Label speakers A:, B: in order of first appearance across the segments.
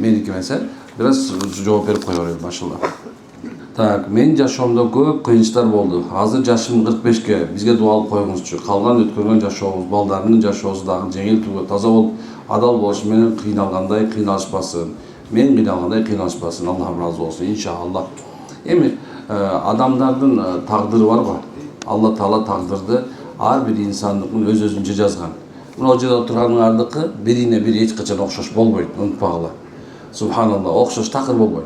A: meniki эмесе biraz жооп берип кое берем машалла. Так, мен жашоомдо көп кыйынчылыктар болду. Азыр жашым 45ке. Бизге дуа алып коюңузчу. Калган өткөргөн жашообуз, балдарымдын жашоосу дагы жеңил түгө, таза болуп, адал болуш менен кыйналгандай кыйналышпасын. Мен кыйналгандай кыйналышпасын. Аллах разы болсун, иншаллах. Эми адамдардын тагдыры бар го. Алла Таала тагдырды ар бир инсандыкын өз-өзүнчө жазган. Мына жерде отурганыңардыкы бирине бири эч качан окшош болбойт, унутпагыла. Субханалла, окшош такыр болбойт.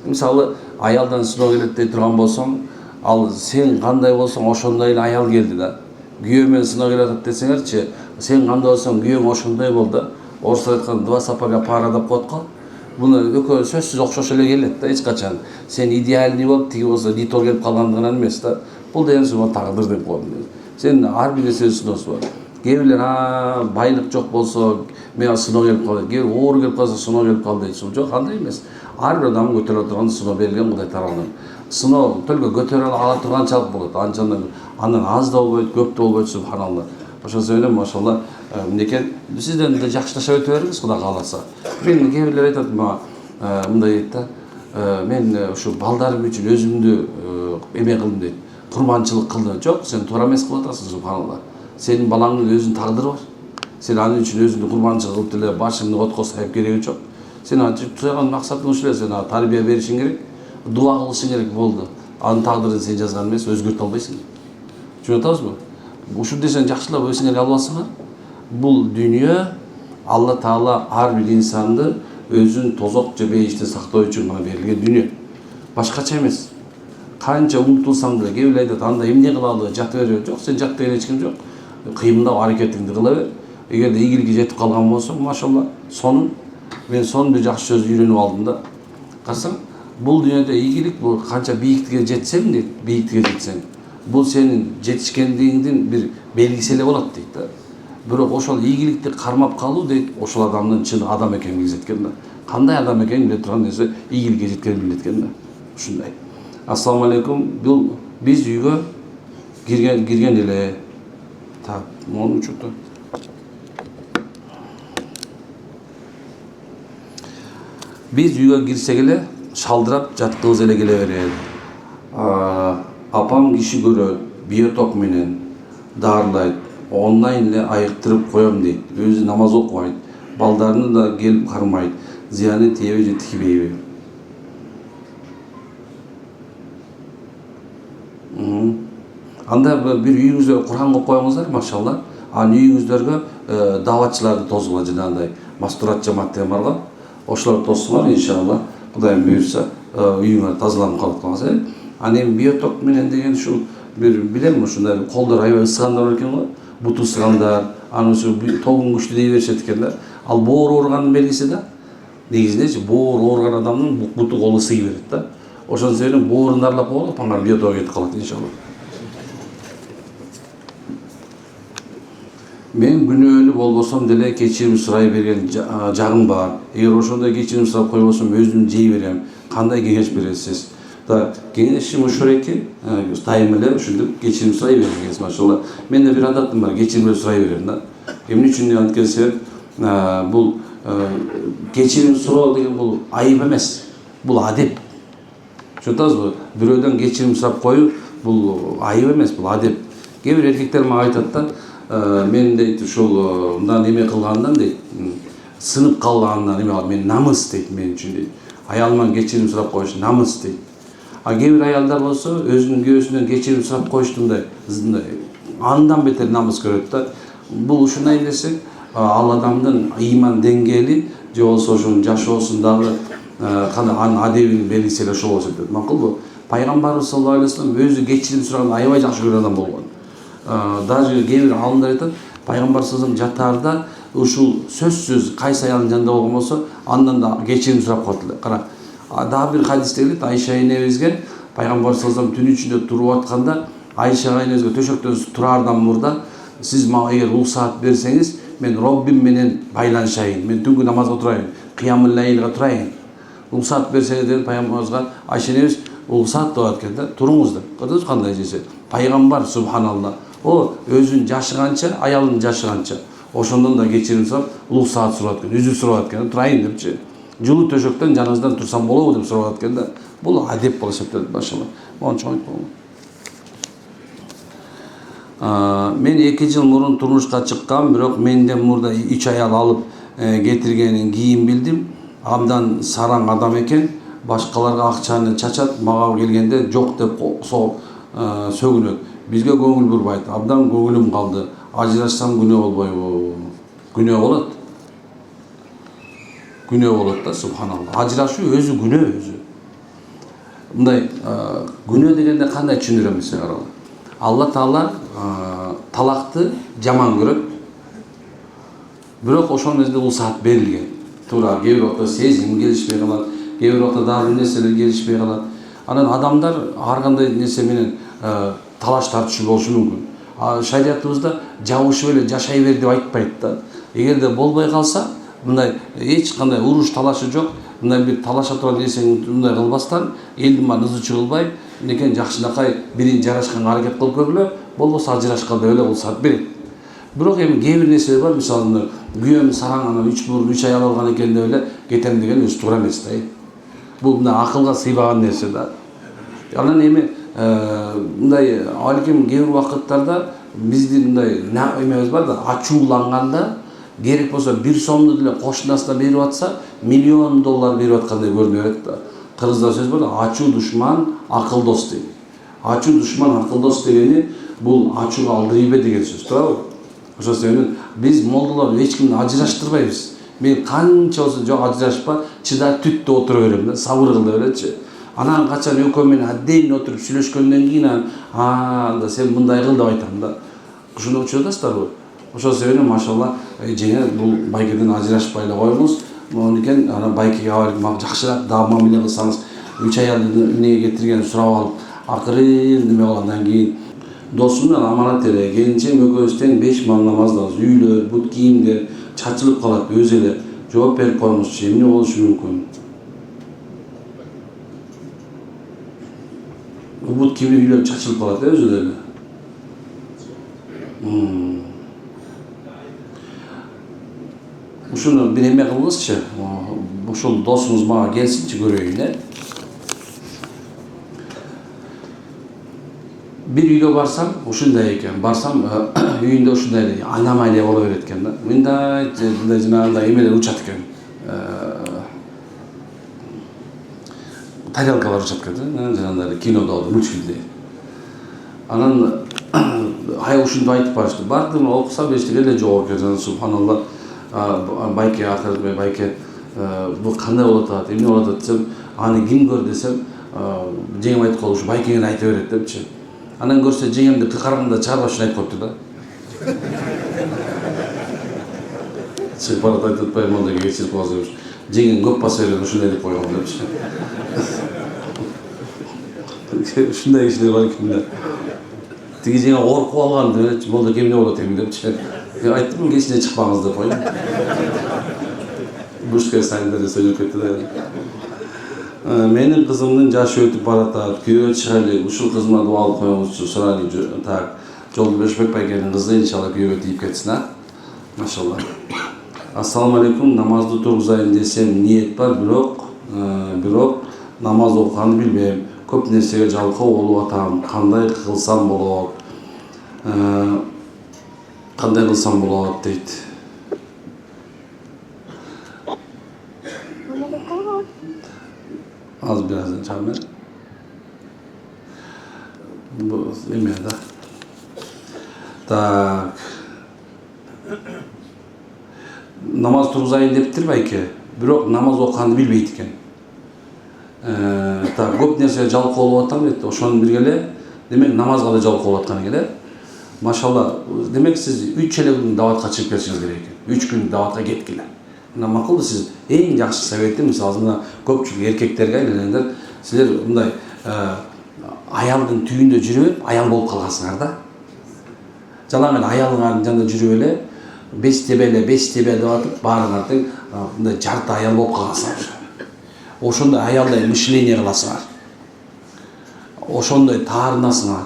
A: Мисалы, аялдан сыноо келет дей турган болсоң, ал сен кандай болсоң ошондой эле аял келди да. Күйөө менен сыноо келет десеңерчи, сен кандай болсоң күйөөң ошондой бол да. Орусча айтканда два сапога пара деп коет го. Буну экөө сөзсүз окшош эле келет да эч качан. Сен идеальный болуп, тиги болсо дитор келип калгандыгынан эмес да. Бул деген сөз тагдыр деп коет. Сен ар бир нерсе сыноосу бар. Кээ бирлер байлык жок болсо, мен сыноо келип калды. Кээ оор келип калса сыноо келип калды дейт. Жок, андай эмес. Ар бир адам көтөрө турган сыноо берилген Кудай тарабынан. Сыноо только көтөрө ала турганчалык болот. Андан аз да болбойт, көп да болбойт, субханалла. Ошол себептен машалла мынекей сизден да жакшылаша өтө бериңиз Кудай кааласа. Мен кээ бирлер айтат, мындай дейт да, мен ушу балдарым үчүн өзүмдү эме кылдым дейт. Курманчылык кылдым. Жок, сен туура эмес кылып атасың, субханалла. Сенин балаңдын өзүнүн тагдыры бар. Сен анын үчүн өзүңдү курманчылык кылып деле башыңды отко сайып кереги жок. Сен туйган максатың ушул эле, сен тарбия беришиң керек, дуа кылышың керек болду. Анын тагдырын сен жазган эмес, өзгөртө албайсың. Түшүнүп атасызбы? Ушул десең жакшылап өзүңөр алып алсаңар, бул дүйнө Алла Таала ар бир инсанды өзүн тозок же бейиште сактоо үчүн гана берилген дүйнө. Башкача эмес. Канча умтулсаң деле кээ бирлер айтат, анда эмне кылалы, жат берип, жок, сен жат деген эч ким жок. Кыймылдап аракетиңди кыла бер. Эгерде ийгиликке жетип калган болсоң, машалла, сонун. Мен сонун бир жакшы сөз үйрөнүп алдым да. Карасаң, бул дүйнөдө ийгилик бул канча бийиктикке жетсең дейт, бийиктикке жетсең, бул сенин жетишкендигиңдин бир белгиси эле болот дейт да. Бирок ошол ийгиликти кармап калуу дейт, ошол адамдын чын адам экенин билет экен да. Кандай адам экенин биле турган нерсе ийгиликке жеткенин билет экен да. Ушундай. Ассаламу алейкум. Бул биз үйгө кирген эле. Так, мону учурда. Биз үйгө кирсек эле шалдырап жаткыбыз эле келе берет. Апам киши көрөт, биоток менен дарылайт, онлайн эле айыктырып коем дейт. Өзү намаз окубайт, балдарını да келип кармайт. Зыяны тийеби же тийбейби? Анда бир үйүңүзгө Кур'ан окуп коюңуздар, машалла. Анын үйүңүздөргө даватчыларды тосгула, жанагындай мастурат жамаат деген бар го. Ошолорду тоссуңар, иншалла. Кудайым буйрса, үйүңөр тазаланып калат калса. Аны эми биоток менен деген ушул бир билем, ушундай колдор аябай ысыгандар бар экен го. Буту ысыгандар, аны ушу тогун күчтүү дей беришет экен да. Ал боор ооруганын белгиси да. Негизинечи боор ооруган адамдын буту колу ысый берет да. Ошон себептен боорун дарылап коелу, паңар биоток кетип калат, иншалла. Мен күнөөлүү болбосом деле кечирим сурай берген жагым бар. Эгер ошондой кечирим сурап койбосом өзүм жей берем. Кандай кеңеш бересиз? Да, кеңешим ушул экен. Дайым эле ушинтип кечирим сурай бергенсиз, машалла. Менде бир адатым бар, кечирим сурай берем да. Эмне үчүн анткени себеп бул кечирим суроо деген бул айып эмес. Бул адеп. Түшүнөсүзбү? Бирөөдөн кечирим сурап коюу бул айып эмес, бул адеп. Кээ бир эркектер мага айтат да, мен дейт ушул мындан эме кылгандан дейт, сынып калгандан эме мен намыс дейт мен үчүн дейт. Аялыман кечирим сурап коюш намыс дейт. Кээ бир аялдар болсо өзүнүн күйөөсүнөн кечирим сурап коюштундай андан бетер намыс көрөт да. Бул ушундай нерсе, ал адамдын ыйман деңгээли же болбосо ошонун жашоосундагы кандай анын адебинин белгиси эле ошол болуп эсептелет. Макулбу? Пайгамбарыбыз саллаллаху алейхи вассалам өзү кечирим сураган аябай жакшы көргөн адам болгон. Даже кээ бир алымдар айтат, пайгамбар саллаллаху жатаарда ушул сөзсүз кайсы аялдын жанында болгон болсо, андан да кечирим сурап коет эле. Кара, дагы бир хадисте келет, Айша энебизге пайгамбар саллаллаху алейхи вассалам түн ичинде туруп атканда, Айша энебизге төшөктөн тураардан мурда, сиз мага эгер уруксаат берсеңиз, мен Роббим менен байланышайын, мен түнгү намазга турайын, кыямул лайлга турайын. Уруксаат берсеңиз деп пайгамбарыбызга Айша энебиз уруксаат деп аткан да, туруңуз деп. Көрдүңүз кандай жесе. Пайгамбар субханалла, өзүн жашыганча, аялын жашыганча, ошондон да кечирим сурап, уруксаат сурап аткан, үзүр сурап аткан, турайын депчи. жылуу төшөктөн жаныңыздан турсам болобу деп сурап атканда бул адеп болуп эсептелет машалла. Монча айтпаган. Мен 2 жыл мурун турмушка чыккам, бирок менден мурда 3 аял алып кетиргенин кийин билдим. Абдан сараң адам экен, башкаларга акчаны чачат, мага келгенде жок деп сөгүнөт. Бизге көңүл бурбайт. Абдан көңүлүм калды. Ажырашсам күнөө болбойбу? Күнөө болот. Күнөө болот да, субханалла. Ажырашуу өзү күнөө өзү. Мындай күнөө дегенде кандай түшүндүрөм силерге? Алла Таала талакты жаман көрөт. Бирок ошол мезгилде бул саат берилген. Туура, кээ бир убакта сезим келишпей калат, кээ бир убакта дагы нерселер келишпей калат. Анан адамдар ар кандай нерсе менен талаш тартышы болушу мүмкүн. Шариятыбызда жабышып эле жашай бер деп айтпайт да. Эгерде болбой калса, мындай эч кандай уруш талашы жок, мындай бир талаша турган нерсени мындай кылбастан, элдин баарын ызы чыгылбай, мынекей жакшынакай бирин жарашканга аракет кылып көргүлө, болбосо ажырашкан деп эле бул саат берет. Бирок эми кээ бир нерселер бар, мисалы күйөөм сараң анан 3 аял алган экен деп эле кетем деген өзү туура эмес да. Бул мына акылга сыйбаган нерсе да. Анан эми мындай алким кээ бир убакыттарда биздин мындай эмебиз бар да, ачууланганда керек болсо 1 сомду деле кошунасына берип атса, $1,000,000 берип аткандай көрүнө берет да. Кыргызда сөз бар да, ачуу душман акыл дос дейт. Ачуу душман акыл дос дегени бул ачууга алдырыйбы деген сөз, туурабы? Ошол себептен биз молдолор эч кимди ажыраштырбайбыз. Мен канча болсо жок ажырашпа, чыда түт деп отура берем да, сабыр кыл деп элечи. Анан качан экөө менен отдельно отуруп сүйлөшкөндөн кийин анда сен мындай кыл деп айтам да. Ушуну учуп атасыздарбы? Ошол себептен машалла жеңе бул байкеден ажырашпай эле коюңуз. Монекен анан байкеге алып жакшыраак дагы мамиле кылсаңыз, 3 аялды эмнеге кетиргенин сурап алып, акырын неме кылгандан кийин досум менен аманат эле келинчем экөөбүз тең 5 мал намаздабыз. Үйлөр, бут кийимдер чачылып калат, өзү эле жооп берип коюңузчу, эмне болушу мүмкүн? Бут кийим үйлөр чачылып калат, өзү эле. Ушуну бир эме кылыңызчы. Ушул досуңуз мага келсинчи көрөйүн, Bir үйгө барсам, ушундай экен. Барсам, үйүндө ушундай аномалия боло берет экен да. Мындай жанагындай эмелер учат экен. Тарелкалар учат экен, жанагындай кинодо, мультфильмде. Анан ушундай айтып барышты. Бардым, окусам эчтеке эле жок экен, субханалла. Байке акыры байке бул кандай болот атат, эмне болот атат десем, аны ким көр десем, жеңем айтып калды, ушу байкеңе айта берет депчи. Анан көрсө жеңемди кыкарганда чыгарып ушуну айтып коюпту да. Чыгып айтып атпайм, монда кечирип коесуз. Жеңем көп баса берет, ушундай деп койгон депчи. Ушундай кишилер бар экен. Тиги жеңе коркуп алган деп, болду кемне болот эми депчи. Айттым, кечине чыкпаңыз деп койдум. Бушка сайында да сөйлөп кетти да. Менин кызымдын жашы өтүп баратат, күйөө чыга элек, ушул кызыма дуа алып коюңузчу, сурайын. Так, Жолдобек байкенин кызы иншалла күйөөгө тийип кетсин, Машалла. Ассаламу алейкум, намазды тургузайын десем ниет бар, бирок намаз окуганды билбейм. Көп нерсеге жалкоо болуп атам. Кандай кылсам болот? Кандай кылсам болот дейт. Az birazdan çağırmayın. Bu yemeğe de. Tak. Namaz turguzayın deptir belki. Bирок namaz okuganды bilbeyt eken. Так, көп нерсе жалкоо болуп атам дейт. Ошону биргеле, демек намазга да жалкоо болуп атканы келе. Машалла, демек сиз 3 эле даватка чыгып кетишиңиз керек экен. 3 күн даватка кеткиле. Мына макулду сиз эң жакшы советим, мисалы мына көпчүлүк эркектерге айлангандар, силер мындай аялдын түйүндө жүрүп, аял болуп калгансыңар да. Жалаң эле аялыңардын жанында жүрүп эле, беш тебе деп атып, баарыңар тең мындай жарты аял болуп калгансыңар. Ошондой аялдай мышление кыласыңар. Ошондой таарынасыңар.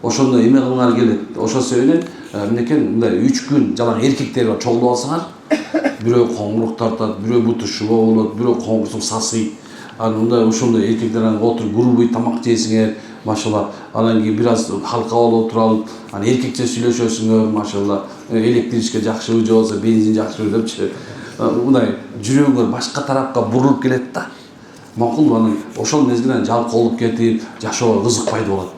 A: Ошондой эме кылыңар келет. Ошол себептен мындай 3 күн жалаң эркектер бар чогулуп алсаңар, бирөө коңурук тартат, бирөө буту шуба болот, бирөө коңгусун сасыйт. Анан мындай ошондой эркектер анан отуруп грубый тамак жейсиңер, машалла. Анан кийин бир аз халка болуп туруп алып, анан эркекче сүйлөшөсүңөр, машалла. Электричке жакшы же болсо бензин жакшы депчи. Мындай жүрөгүңөр башка тарапка бурулуп келет да. Макулбу, анан ошол мезгилде жалкоолук кетип, жашоого кызыкпайды болот.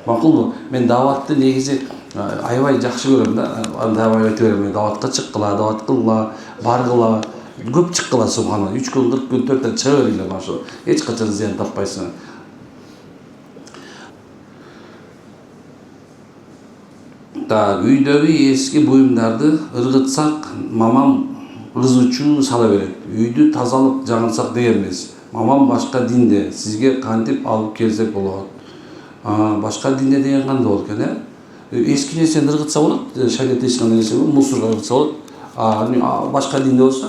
A: Макулбу, мен даватты негизи аябай жакшы көрөм да. Андай айта берем, даватка чыккыла, дават кылгыла, баргыла. Көп чыккыла субханалла. 3 күн, 40 күн, 4 ай чыга бериңер машалла. Эч качан зыян таппайсың. Так, үйдөгү эски буюмдарды ыргытсак, мамам ызычуу сала берет. Үйдү тазалык жаңырсак дегенбиз. Мамам башка динде, сизге кантип алып келсек болот? Башка динде деген кандай болот экен, эски нерсени ыргытса болот, шариат эч кандай нерсе болот, мусорго ыргытса болот. Башка динде болсо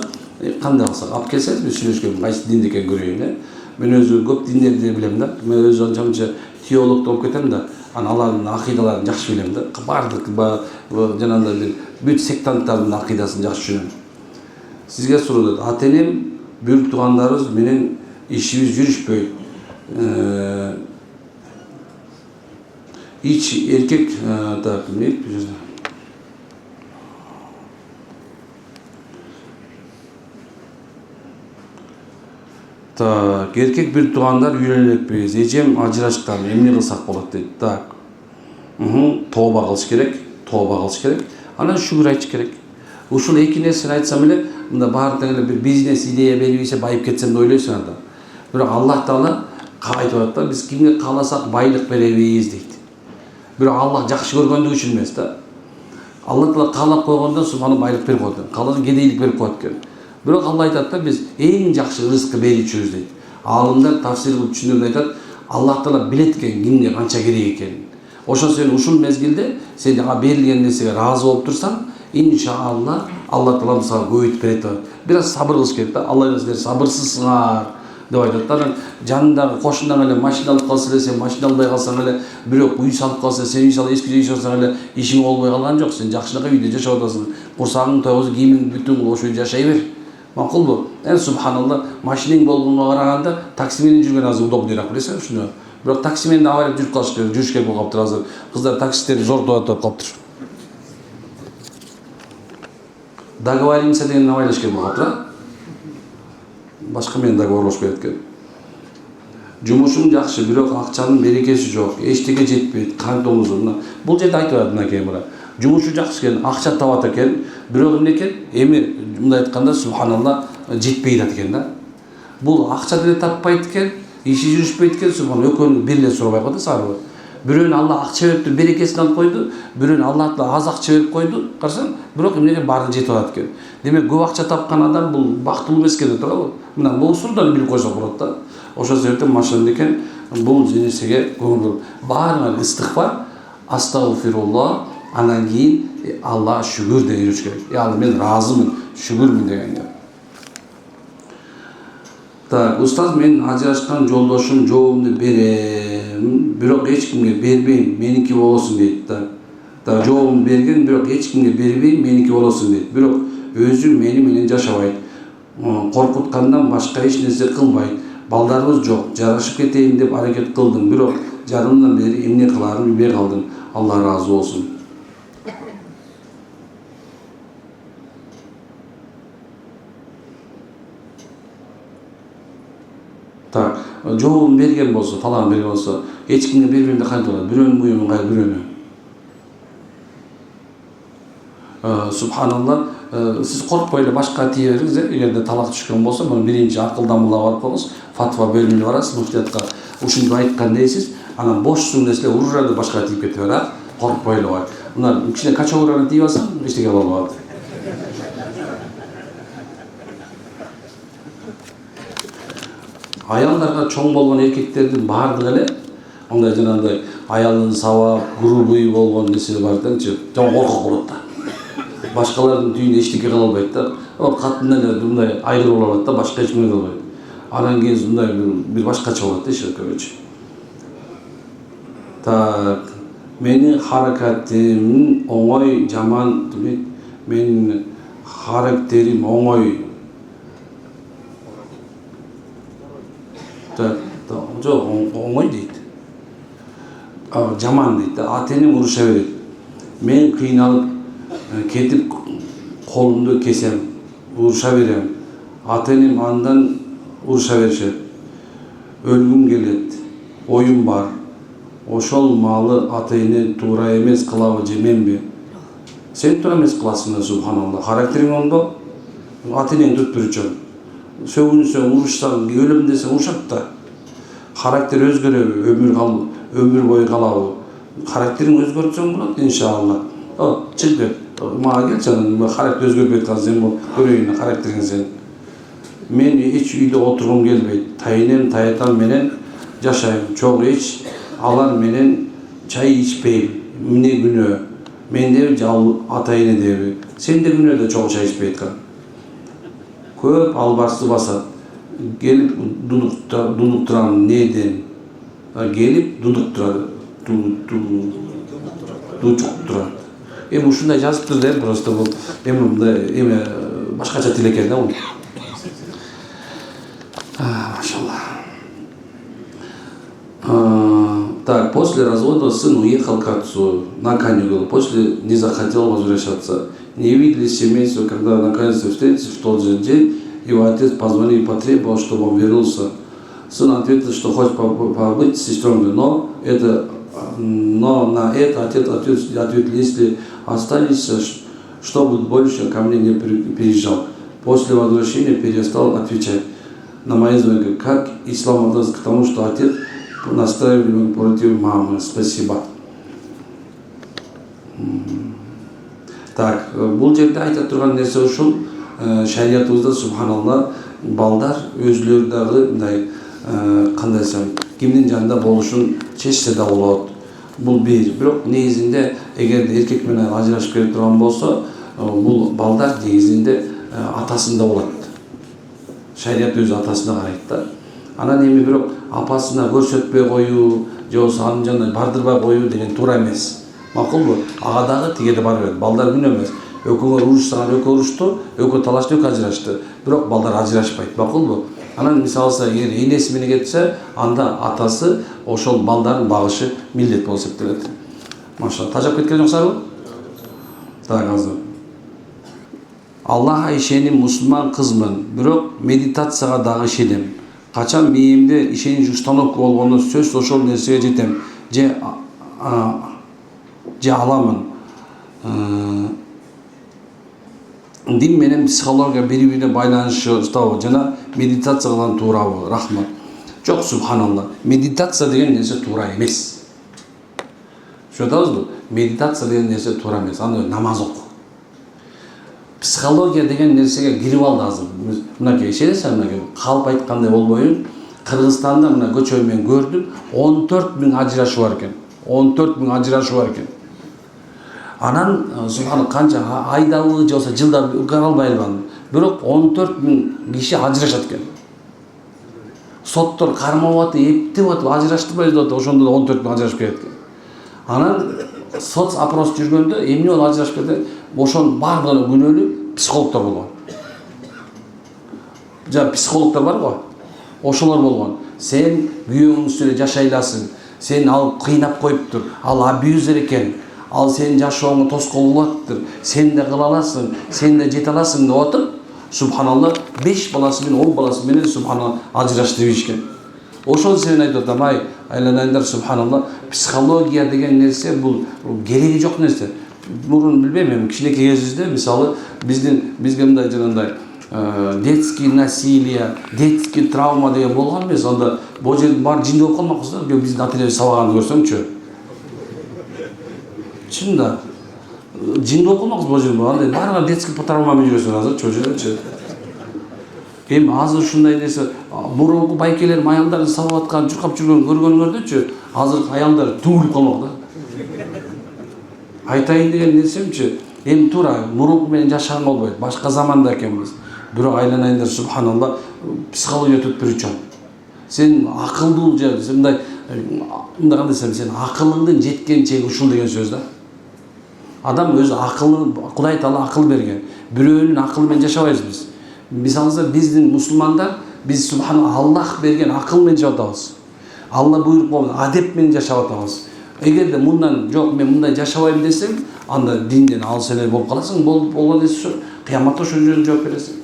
A: кандай кылсак, алып келсеңиз биз сүйлөшкөн, кайсы динде экенин көрөйүн. Мен өзү көп диндерди билем да. Мен өзү анча теолог болуп кетем да. Алардын акыйдаларын жакшы билем да. Бардык жанагындай бир бүт сектанттардын акыйдасын жакшы түшүнөм. Сизге суроо, ата-энем, бир туугандарыбыз менен ишибиз жүрүшпөйт. Ич эркек так, так, эркек бир туугандар үйлөнө элекпиз. Эжем ажырашкан, эмне кылсак болот дейт. Так. Тооба кылыш керек, тооба кылыш керек. Анан шүгүр айтыш керек. Ушул эки нерсени айтсам эле, мында баары тең эле бир бизнес идея берип ийсе байып кетсем деп ойлойсуңар да. Бирок Аллах Таала айтып атат да, биз кимге кааласак байлык беребиз дейт. Бирок Аллах жакшы көргөндүгү үчүн эмес да. Аллах Таала каалап койгондо субхана байлык берип коет. Кааласа кедейлик берип коет экен. Бирок Алла айтат да, биз эң жакшы рызыкты берүүчүбүз дейт. Алымдар тафсир кылып түшүндүрүп айтат, Аллах Таала билет экен кимге канча керек экенин. Ошо сен ушул мезгилде сен берилген нерсеге ыраазы болуп турсаң, иншаалла Алла Таала сага көбөйтүп берет. Бир аз сабыр кылыш керек да. Алла силер сабырсызсыңар деп айтат да. Жанындагы кошунаң эле машина алып калса эле, сен машина албай калсаң эле, бирок үй салып калса, сен үй салып эски үй салсаң эле ишиң болбой калган жок. Сен жакшынакай үйдө жашап атасың. Курсагың тойгузуп, кийимиң бүтүн кылып ошо үйдө жашай бер. Макулбу? Субханалла, машинең болгонго караганда такси менен жүргөн азыр удобныйраак, билесиңби ушуну? Бирок такси менен авария жүрүп калыш керек, жүрүш керек болуп калыптыр азыр. Кыздар таксисттерди зортуп калыптыр. Договоримся деген абайлаш керек болуп калыптыр. Башка менен договорлошуп берет экен. Жумушум жакшы, бирок акчанын берекеси жок, эчтеке жетпейт, кантомузун. Бул жерде айтып атат мынакей мына. Жумушу жакшы экен, акча табат экен, бирок эмне экен? Эми мындай айтканда субханалла жетпей жатат экен да. Бул акча деле таппайт экен, иши жүрүшпөйт экен, субханалла экөөнү бир эле сурабай койду сарыбы. Бирөөнү Алла акча берип туруп берекесин алып койду, бирөөнү Алла Таала аз акча берип койду. Карасаң, бирок эмнеге баары жетип атат экен. Демек, көп акча тапкан адам бул бактылуу эмес экен, туурабы? Мына бул сурдан билип койсок болот да. Ошол себептен машалла экен, бул нерсеге көңүл буруп, баарыңар истигфар, астагфирулла, анан кийин Алла шүгүр деп үйрөтүш керек. Ал мен ыраазымын, шүгүрмүн дегенге. Так, устаз, мен ажырашкан жолдошум жообумду берем, бирок эч кимге бербейм, меники болосун дейт да. Так, жообун берген, бирок эч кимге бербейм, меники болосун дейт. Бирок өзү мени менен жашабайт. Коркуткандан башка эч нерсе кылбайт. Балдарыбыз жок, жарашып кетейин деп аракет кылдым, бирок жарымдан бери эмне кылаарымды билбей калдым. Алла ыраазы болсун. Так, жообун берген болсо, талабын берген болсо, эч кимге бербейм деп кантип болот? Бирөөнүн буюмун кайра бирөөнү. Субханалла, сиз коркпой эле башка тие бериңиз, эгерде талак түшкөн болсо, муну биринчи акылдамалга барып коңуз, фатва бөлүмүнө барасыз, муфтиятка ушинтип айткан дейсиз, анан бошсуң десе урушады башка тийип кетип берет, коркпой эле кой. Мына кичине качоураны тийип алсаң, эчтеке болбойт. Аялдарга чоң болгон эркектердин баардыгы эле андай жанагындай аялын сабап, грубый болгон нерсе бар дечи, жон коркок болот да. Башкалардын түйүндө эчтеке кыла албайт да. Катын эле мындай айгыр боло алат да, башка эч нерсе болбойт. Анан кийин мындай бир башкача болот да, көбүнчө. Так, менин харакатым оңой, жаман демек, менин Характерим оңой. Жоқ, оңой дейді. Жаман дейді. Ата-энем уруша берет. Мен кыйналып кетип колумду кесем, уруша берем. Ата-энем андан уруша беришет. Өлгүм келет. Оюм бар. Ошол маалы ата-эне туура эмес кылабы же менби? Сен туура эмес кыласың, субханалла. Характериң оңдо, ата-энең түттүрүчү. Сөгүнсөң, урушсаң, өлөм десең урушат да. Характер өзгөрөбү, өмүр бою калабы. Характериң өзгөртсөң болот, иншалла. Чыгып, мага келчи, характер өзгөрбөйт казыр, көрөйүн характериң сен. Мен эч үйдө отургум келбейт. Тайынем, таятам менен жашайм. Чогуу эч алар менен чай ичпейм. Эмне күнөө? Менде жал ата-эне деби. Сенде күнөөдө чогуу чай ичпейт экен. Көп албарсы басат. Gelip dudukturan neyden? Gelip dudukturan, dudukturan. Ушундай жазыптыр да, просто бул эми башкача тил экен да бул. Машаллах. Так, после развода сын уехал к отцу на каникулы. После не захотел возвращаться. Не видели семейство, когда наконец встретились в тот же день. Его отец позвонил и потребовал, чтобы он вернулся. Сын ответил, что хочет побыть с сестрой, но на это отец ответил, если останешься, чтобы больше ко мне не переезжал. После возвращения перестал отвечать на мои звонки, как ислам относится к тому, что отец настраивал против мамы. Спасибо. Так, бул жерде айта турган нерсе ушул. Шариятыбызда субханалла балдар өзүлөрү дагы мындай кандай десем, кимдин жанында болушун чечсе да болот. Бул бир. Бирок негизинде эгерде эркек менен ажырашып келе турган болсо, бул балдар негизинде атасында болот. Шарият өзү атасына карайт да. Анан эми бирок апасына көрсөтпөй коюу, же болбосо анын жанына бардырбай коюу деген туура эмес. Макулбу? Ага дагы тиге да бара берет. Балдар күнөө эмес. Өкөгө урушсаң, өкө урушту, өкө талашты, өкө ажырашты. Бирок балдар ажырашпайт, макулбу? Анан мисалса, эгер энеси менен кетсе, анда атасы ошол балдардын багышы милдет болуп эсептелет. Машалла, тажап кеткен жоксарбы? Так, азыр. Аллахка ишеним, мусулман кызмын, бирок медитацияга дагы ишенем. Качан мээмде ишенич установка болгондо сөз ошол нерсеге жетем. Же аламын. Дин менен психология бири-бирине байланыштабы жана медитация кылган туурабы? Рахмат. Жок, субханалла. Медитация деген нерсе туура эмес. Түшүнөсүзбү? Медитация деген нерсе туура эмес. Аны намаз оку. Психология деген нерсеге кирип алды азыр. Мынакей ишенесиң, мынакей калп айткандай болбойун. Кыргызстанда мына көчө мен көрдүм, 14 000 ажырашуу бар экен. 14 000 ажырашуу бар экен. Анан субханалла канча айдабы же болсо жылда каралбай албан. Бирок 14 000 киши ажырашат экен. Соттор кармап атып, эптеп атып ажыраштырбай деп атып, ошондо 14 000 ажырашып кетет экен. Анан соц опрос жүргөндө эмне болуп ажырашып кетет? Ошонун баардыгына күнөөлүү психологдор болгон. Жана психологдор бар го. Ошолор болгон. Сен күйөөңүз менен жашай аласың. Сен ал кыйнап коюптур. Ал абьюзер экен. Ал сенин жашооңо тоскоол болоттур. Сен да кыла аласың, сен да жете аласың деп отуруп, субханалла 5 баласы менен 10 баласы менен субханалла ажырашты дебишкен. Ошол сен айтып атам, айланайындар, субханалла, психология деген нерсе бул кереги жок нерсе. Мурун билбейм, эми кичинекей кезибизде мисалы бизге мындай жанагындай детский насилие, детский травма деген болгон эмес. Анда бул жердин баары жинди болуп калмакпыз да. Биздин ата-энебиз сабаганды көрсөңчү. Чында жинди болуп калмакпыз бул жерде. Андай баарына детский травма менен жүрөсүң азыр чөжөчү. Эми азыр ушундай нерсе, мурунку байкелер аялдарын сабап аткан, журкап жүргөн көргөнгөрдөчү, азыр аялдар төгүлүп калмак да. Айтайын деген нерсемчи, эми туура мурунку менен жашаган болбойт. Башка заманда экенбиз. Бирок айланайындар, субханалла, психология түттүрүчү. Сен акылдуу же мындай кандай десем, сен акылыңдын жеткен чеги ушул деген сөз да. Адам өзү акылы, Кудай Таала акыл берген. Бирөөнүн акылы менен жашабайбыз биз. Мисалы биздин мусулмандар, биз субханалла Аллах берген акыл менен жашап атабыз. Алла буйрук болгон адеп менен жашап атабыз. Эгерде мындан жок, мен мындай жашабайм десең, анда динден алыс эле болуп каласың. Болгон нерсе кыяматта ошол жөнүндө жооп бересиң.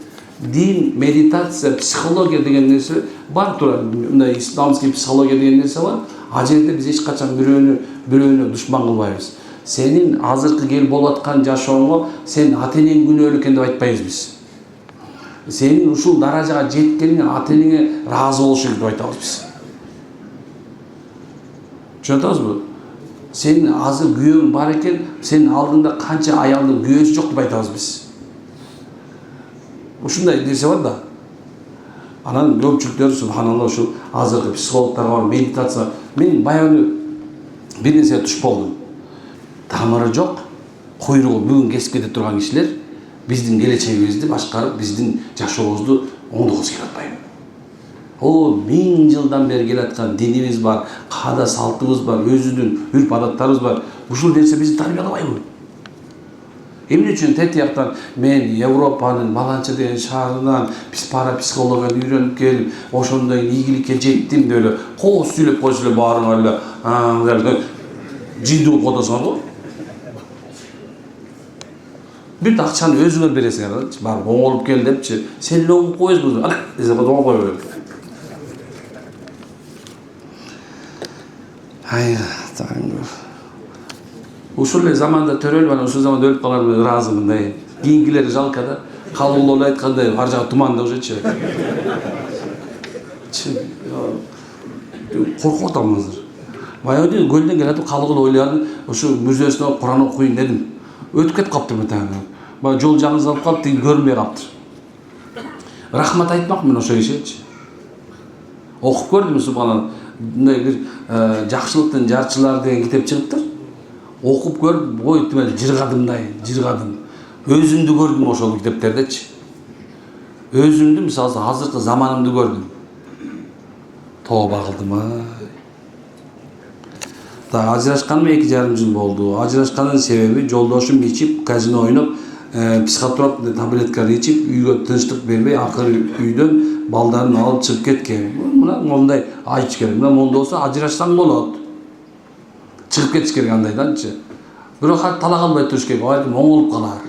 A: Дин, медитация, психология деген нерсе бар тура. Мындай исламский психология деген нерсе бар. А жерде биз эч качан бирөөнү душман кылбайбыз. Сенин азыркы келип болуп аткан жашооңо сен ата-энең күнөөлүү экен деп айтпайбыз биз. Сенин ушул даражага жеткениңе ата-энеңе ыраазы болуш керек деп айтабыз биз. Түшүнүп атасызбы? Сенин азыр күйөөң бар экен, сенин алдыңда канча аялдын күйөөсү жок деп айтабыз биз. Ушундай нерсе бар да. Анан көпчүлүктөр субханалла ушул азыркы психологдорго бар медитация. Мен баягы бир нерсе туш болдум. Тамыры жок, куйругу бүгүн кесип кете турган кишилер биздин келечегибизди башкарып, биздин жашообузду оңдогусу келип атпайбы. О, 1000 жылдан бери келаткан динибиз бар, каада салтыбыз бар, өзүбүздүн үрп адаттарыбыз бар. Ушул нерсе бизди тарбиялабайбы? Эмне үчүн тетияктан мен Европанын баланча деген шаарынан психологияны үйрөнүп келип, ошондой ийгиликке жеттим деп эле кооз сүйлөп койсо эле баарыңар эле жиндүү болуп атасыңар го. Бир акчаны өзүңөр бересиңер, барып оңолуп кел депчи, сен эле окуп коесуң, ана десе оңолуп кое берет. Ай, таңыр. Ушул эле заманда төрөлүп, анан ушул заманда өлүп калган ыраазымын да. Кийинкилери жалко да. Калуулуу айткандай, ар жагы туманда ушучу. Коркуп атам азыр. Баягы көлдөн келатып калгыл ойлоядым, ушу мүрзөсүнө Куран окуйн дедим. Өтүп кетип калыптыр мытаңы. Баягы жол жаңызалып калып, тиги көрүнбөй калыптыр. Рахмат айтмакмын ошо кишичи. Окуп көрдүм субханалла. Мындай бир жакшылыктын жарчылары деген китеп чыгыптыр. Окуп көрүп, ой тимел жыргадым. Өзүмдү көрдүм ошол китептердечи. Өзүмдү, мисалы, азыркы заманымды көрдүм. Тооба кылдым ай. Да ажырашканыма 2,5 жыл болду. Ажырашканын себеби жолдошум ичип, казино ойноп, психотроп таблеткалар ичип, үйгө тынчтык бербей, акыры үйдөн балдарын алып чыгып кеткен. Мына мондай айтыш керек. Мына монда болсо ажырашсаң болот. Чыгып кетиш керек андайданчы. Бирок талак албай туруш керек. Балким оңолуп калар.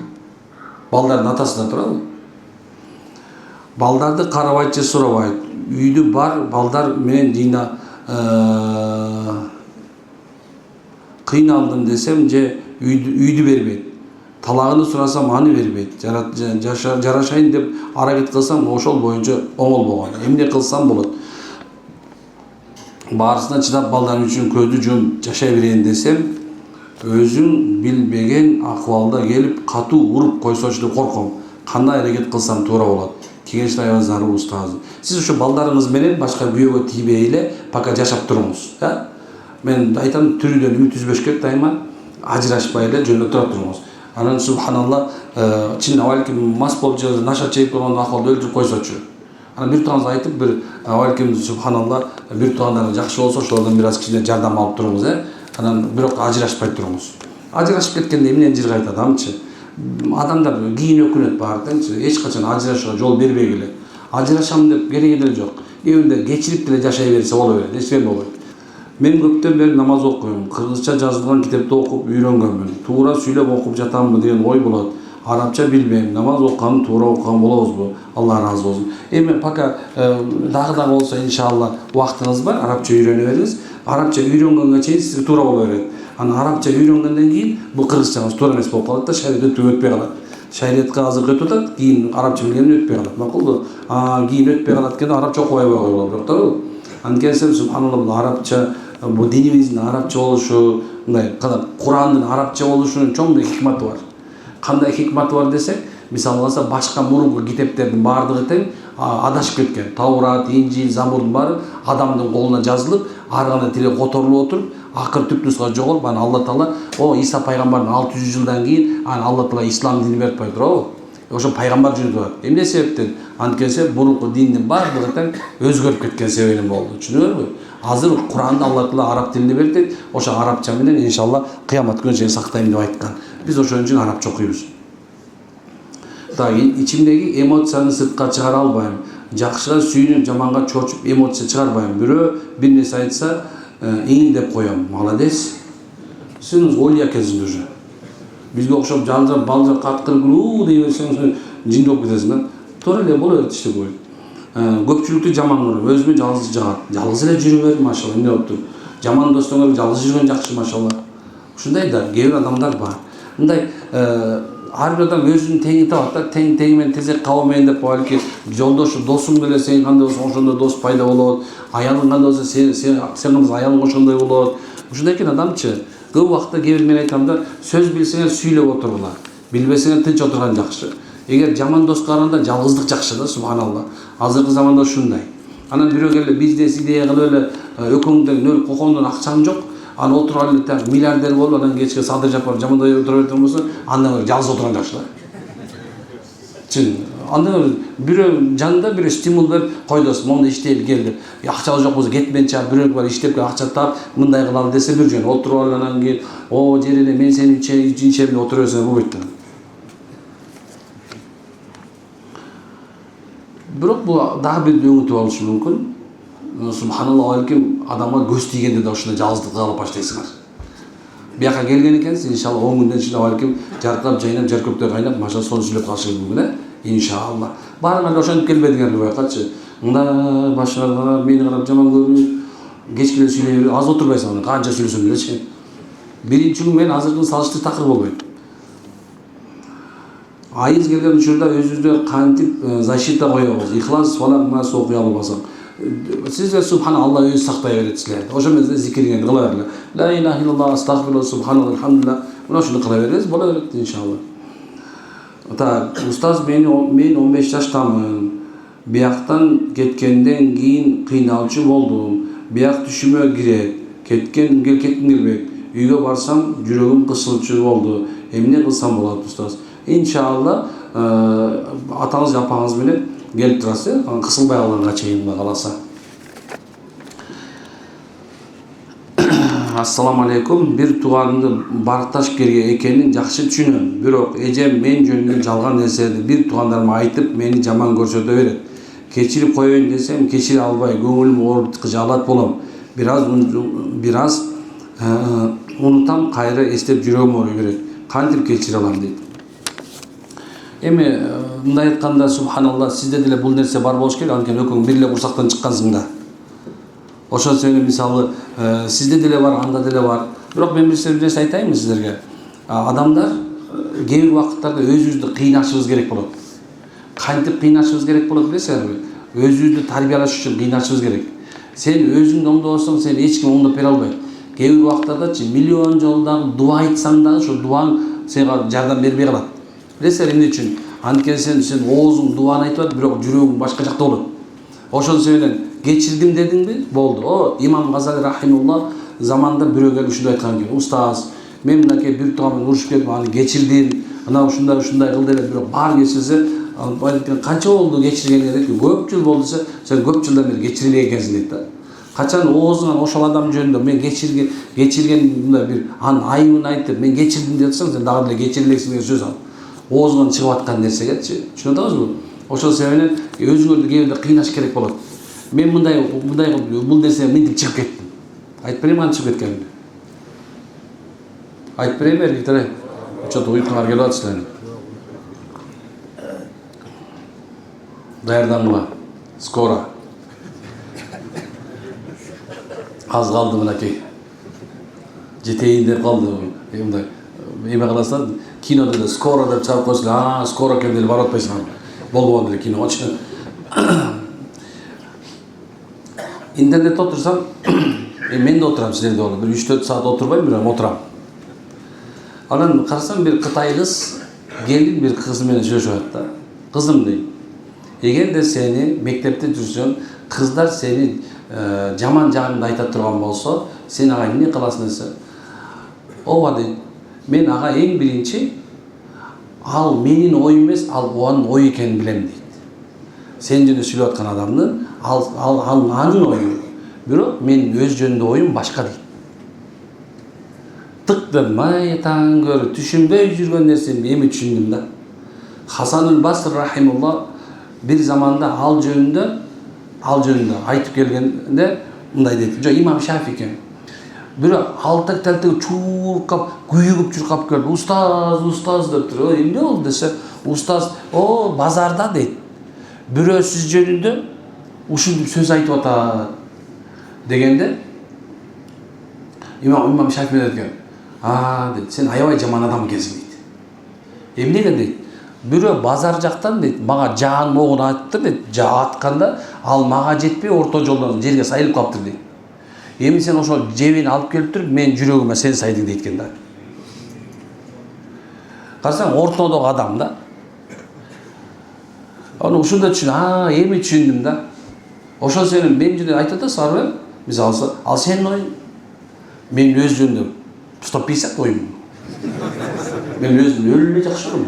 A: Балдардын атасы да турабы? Балдарды карабайт же сурабайт. Үйдү бар, балдар менен жыйна кыйналдым десем же үйдү бербейт. Талагын сурасам аны бербейт. Жарашайын деп аракет кылсам ошол боюнча оңолбогон. Эмне кылсам болот? Баарысына чыдап балдарым үчүн көздү жумуп жашай берейин десем, өзүм билбеген акыбалда келип катуу уруп койсочу деп корком. Кандай аракет кылсам туура болот? Кеңеш аябай зарыл устазы. Сиз ушу балдарыңыз менен башка күйөөгө тийбей эле пока жашап туруңуз, да? Мен айтам, түрүдөн үмүт үзбөш керек дайыма, ажырашпай эле жөнүндө тура туруңуз. Анан субханалла, чин балким мас болуп же наша чегип койгон акыбалда өлтүрүп койсочу. Анан бир тууганыңызга айтып, бир балким субханалла, бир туугандарыңыз жакшы болсо, ошолордон бир аз кичине жардам алып туруңуз, Анан бирок ажырашпай туруңуз. Ажырашып кеткенде эмнени жыргайт адамчы? Адамдар кийин өкүнөт баардыгынчы, эч качан ажырашууга жол бербегиле. Ажырашам деп кереги деле жок. Эбинде кечирип деле жашай берсе боло берет, эч нерсе болбойт. Мен көптөн бери намаз окуйм, кыргызча жазылган китепти окуп үйрөнгөнмүн. Туура сүйлөп окуп жатамбы деген ой болот. Арабча билбейм, намаз окуган туура окуган болобузбу? Алла ыраазы болсун. Эми пока дагы болсо иншалла убактыңыз бар, арабча үйрөнө бериңиз. Арабча үйрөнгөнгө чейин сизге туура боло берет. Анан арабча үйрөнгөндөн кийин бул кыргызчаңыз туура эмес болуп калат да, шариат өтпөй калат. Шариатка азыр өтүп атат, кийин арабча билгенин өтпөй калат. Макулду? Кийин өтпөй калат экен, арабча окубай койгола берет, тоогу? Анткени субханалла бул арабча, бул динибиздин арабча болушу, мындай Курандын арабча болушунун чоң бир хикматы бар. Кандай хикматы бар десек, мисалы алса башка мурунку китептердин баардыгы тең адашып кеткен. Таурат, Инжил, Забурдун баары адамдын колуна жазылып, ар кандай тире которулуп отуруп, акыр түп нуска жоголуп, анан Алла Таала Иса пайгамбардын 600 жылдан кийин Алла Таала ислам динин берип койду, туурабы? Ошо пайгамбар жөнүндө бар. Эмне себептен? Анткени мурунку диндин баардыгы тең өзгөрүп кеткен себебинен болду. Түшүнүңөрбү? Азыр Куранды Алла Таала араб тилинде берди. Ошо арабча менен иншалла кыямат күнүнө чейин сактайм деп айткан. Biz ошон үчүн арабча окуйбуз. Так, içimdeki emotsiyаны сыртка чыгара албайм. Жакшыга сүйүнүп, жаманга чочуп, эмоция чыгарбайм. Бирөө бир нерсе айтса, иң деп коем. Молодец. Сен ойла экенсиң уже. Бизге окшоп жалжап, балжап, каткырып, дей берсең, жинди болуп кетесиң да. Туура эле боло берет иште бой. Көпчүлүктү жаман көрөм, өзүмө жалгыз жагат. Жалгыз эле жүрө бер, машалла, эмне болуптур. Жаман достоңор жалгыз жүргөн жакшы, машалла. Ушундай да, кээ бир адамдар бар. Мындай ар бир адам өзүнүн теңин табат да, тең менен тезек кабы менен деп балки жолдошу, досуң деле сен кандай болсоң ошондой дос пайда болот. Аялың кандай болсо сен кандай аялың ошондой болот. Ушундай экен адамчы. Көп убакта кээ бир мен айтам да, сөз билсеңер сүйлөп отургула. Билбесеңер тынч отурган жакшы. Эгер жаман дос караганда жалгыздык жакшы да, субханалла. Азыркы заманда ушундай. Анан бирөө келип бизнес идея кылып эле өкөңдөн нөл кокондон акчаң жок. Аны отуруп алып так миллиардер болуп, анан кечке садыр жапар жамандай отура берген болсо, андан жалгыз отурган жакшы да. Чын. Андан бирөө жанында бирөө стимул берип, кой дос, монда иштейли кел деп. Акча жок болсо кетмен чаап, бирөө бар иштеп акча таап, мындай кылалы десе бир жөн отуруп алып анан кийин, "О, жер эле мен сени ичем" деп отура берсе болбойт да. Бирок бул дагы бир өңүтүп алышы мүмкүн. Субханалла, балким адамга көз тийгенде да ушундай жалгыздыкты алып баштайсыңар. Бияка келген экенсиз, иншалла 10 күндөн ичинде балким жаркырап, жайнап, жер көктө кайнап, машалла сону сүйлөп калышыңыз мүмкүн, иншалла. Баарыңар ошентип келбедиңерби байкачы. Мында башыңарга мени карап жаман көрүп, кечке сүйлөй берип, аз отурбайсың аны, канча сүйлөсөң делечи. Биринчи күн менен азыркы салыштырып такыр болбойт. Айыз келген учурда өзүбүздө кантип защита коебуз, ихлас фалак нас окуй албасак. Сизге субханалла өзү сактай берет силерди. Ошо менен зикиринги кыла бергиле. Ла илаха иллаллах, астагфируллах, субханалла, алхамдулилlah. Мына ушуну кыла бересиз, боло берет иншалла. Так, устаз, мен 15 жаштамын. Бияктан кеткенден кийин кыйналчу болдум. Бияк түшүмө кирет. Кетким келбейт. Үйгө барсам жүрөгүм кысылчу болду. Эмне кылсам болот, устаз? Иншалла, атаңыз, апаңыз менен келип турасыз, кысылбай калганга чейин каласа. Ассаламу алейкум. Бир тууганымды баркташ экенин жакшы түшүнөм. Бирок эжем мен жөнүндө жалган нерселерди бир туугандарыма айтып, мени жаман көрсөтө берет. Кечирип коеюн десем, кечире албай, көңүлүм ооруп жалат болом. Бираз унутам, кайра эстеп жүрөгүм ооруй берет. Кантип кечире алам дейт. Эми мындай айтканда, субханалла, сизде деле бул нерсе бар болуш керек, анткени экөөң бир эле курсактан чыккансың да. Ошон себептен мисалы сизде деле бар, анда деле бар. Бирок мен бир нерсе айтайынбы сиздерге? Адамдар кээ бир убакыттарда өзүбүздү кыйнашыбыз керек болот. Кантип кыйнашыбыз керек болот билесиңерби? Өзүбүздү тарбиялаш үчүн кыйнашыбыз керек. Сен өзүңдү оңдобосоң, сени эч ким оңдоп бере албайт. Кээ бир убакыттардачы миллион жолу дагы дуа айтсаң дагы ошо дуаң сага жардам бербей калат. Билесиңер эмне үчүн? Анткени сен оозуң дуаны айтып атат, бирок жүрөгүң башка жакта болот. Ошон себептен кечирдим дедиңби? Болду. О, Имам Газали рахимулла заманда бирөө келип ушундай айткан экен. Устаз, мен мынакей бир тууган менен урушуп кетип, аны кечирдим. Анан ушундай кылды деп, бирок баары кечирсе, канча болду кечиргениңе деп, көп жыл болду десе, сен көп жылдан бери кечирбей экенсиң дейт да. Качан оозуңан ошол адам жөнүндө мен кечирген мындай бир анын айыбын айтып, мен кечирдим деп атсаң, сен дагы деле кечирелексиң деген сөз ал. Оозуңан чыгып аткан нерсегечи. Түшүнүп атасызбы? Ошол себептен өзүңөрдү кээде кыйнаш керек болот. Мен мындай бул нерсе мынтип чыгып кеттим. Айтып берейинби кантип чыгып кеткенин? Айтып берейинби эркектер? Чото уйкуңар келип атат силердин. Даярдангыла. Скоро. Аз калды мынакей. Жетейин деп калды. Мындай эме кыласыздар, кинода да скоро деп чыгып койсуңар, скоро келди деп барып атпайсыңар. Болбогон деле киночу. Интернетте отурсам, мен да отурам силерде болуп, бир 3-4 саат отурбайм, бирок отурам. Анан карасам бир кытай кыз келин бир кыз менен сүйлөшүп атат да. Кызым дейт. Эгерде сени мектепте жүрсөң, кыздар сени жаман жагыңды айта турган болсо, сен ага эмне кыласың десе, ооба дейт. Мен ага эң биринчи ал менин оюм эмес, ал анын ою экенин билем дейт. Сен жөнүндө сүйлөп аткан адамдын анын ою. Бирок менин өз жөнүндө оюм башка дейт. тык деп маятан көрүп түшүнбөй жүргөн нерсени эми түшүндүм да. Хасанул Баср рахимулла бир заманда ал жөнүндө айтып келгенде мындай дейт. Жок, имам Шафи экен. Бирөө алтак талтыгы чуркап, күйүгүп чуркап келди. Устаз деп туруп, эмне болду десе, устаз, базарда дейт. Бирөө сиз жөнүндө ушундай сөз айтып атат дегенде имам Шафи дейт экен. Дейт, сен аябай жаман адам экенсиң дейт. Эмнеге дейт? Бирөө базар жактан дейт, мага жаан могун айтты дейт, атканда ал мага жетпей орто жолдон жерге сайылып калыптыр дейт. Эми сен ошол жебени алып келип туруп, мен жүрөгүмө сен сайдың дейт экен да. Карасаң, ортодогу адам да. Аны ушунда түшүн, эми түшүндүм да. Ошол сенин мен жөнүндө айтып атасың, мисалы, ал сенин оюң. Мен өз жөнүндө 150 оюм. Мен өзүмдү өлүлө жакшы көрөм.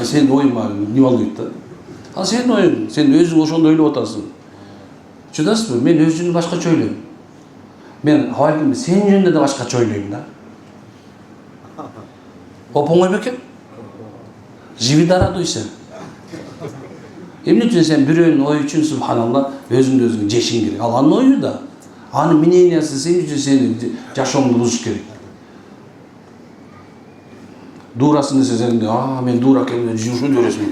A: Сенин оюң эмне болду да? Ал сенин оюң, сен өзүң ошондо ойлоп атасың. Чыдасызбы? Мен өз жөнүндө башкача ойлойм. Мен балким сенин жөнүндө да башкача ойлойм да. Оңой бекен? Живи да радуйся. Эмне үчүн сен бирөөнүн ою үчүн субханалла өзүңдү өзүң жешиң керек. Ал анын ою да. Анын мнениясы сен үчүн сени жашооңду бузуш керек. Дурасын десе сен, мен дура экенмин, ушунду бересиң.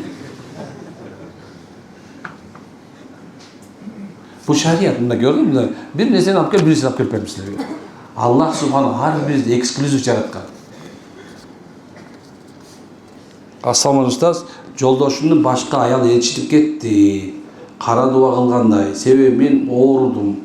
A: Бу шарият, мында көрдүңбү? Бир нерсени алып кел, бирисин алып келип берем силерге. Аллах субханалла ар бирибизди эксклюзив жараткан. Ассалам устаз, жолдошумдун башка аял ээрчитип кетти. Кара дуба кылгандай, себеби мен оорудум.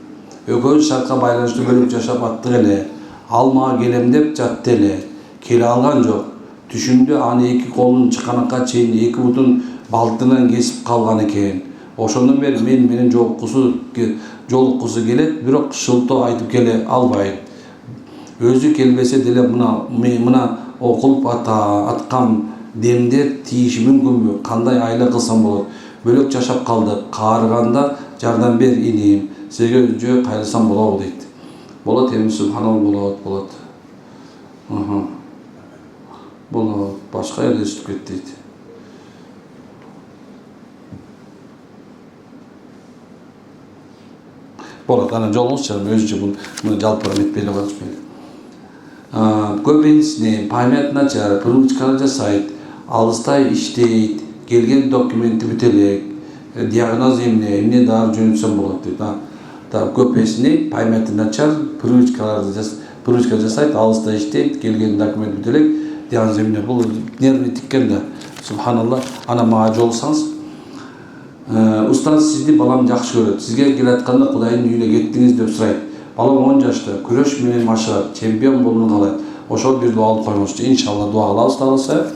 A: Экөөбүз шартка байланыштуу бөлүп жашап аттык эле. Ал мага келем деп жатты эле. Келе алган жок. Түшүмдө аны эки колун чыканакка чейин эки бутун балтырынан кесип калган экен. Ошондон бери мен менен жолуккусу келет, бирок шылтоо айтып келе албайт. Өзү келбесе деле мына окулуп аткан демдер тийиши мүмкүнбү? Кандай айла кылсам болот? Бөлөк жашап калдык. Каарыганда жардам бер иним. Сизге жөө кайрылсам болобу дейт. Болот, эми субханалла болот. Болот. Башка эле естип кетти дейт. Болот, ана жолуңуз чыгып өзүнчө муну жалпы эметпей эле коюңуз. Көбүнчөсү память начар, привычканы жасайт, алыстай иштейт, келген документи бүт элек, диагноз эмне дары жөнөтсөм болот дейт. Көбүнчөсү память начар, привычка жасайт, алыстай иштейт, келген документ бүт элек, диагноз эмне. Бул нервный тиккен да. Субханалла, ана мага жолсаңыз, устаз сизди балам жакшы көрөт. Сизге келатканда Кудайдын үйүнө кеттиңиз деп сурайт. Балам 10 жашта, күрөш менен машыгат, чемпион болууну каалайт. Ошол бир дуа алып коюңузчу. Иншалла дуа кылабыз тааласа.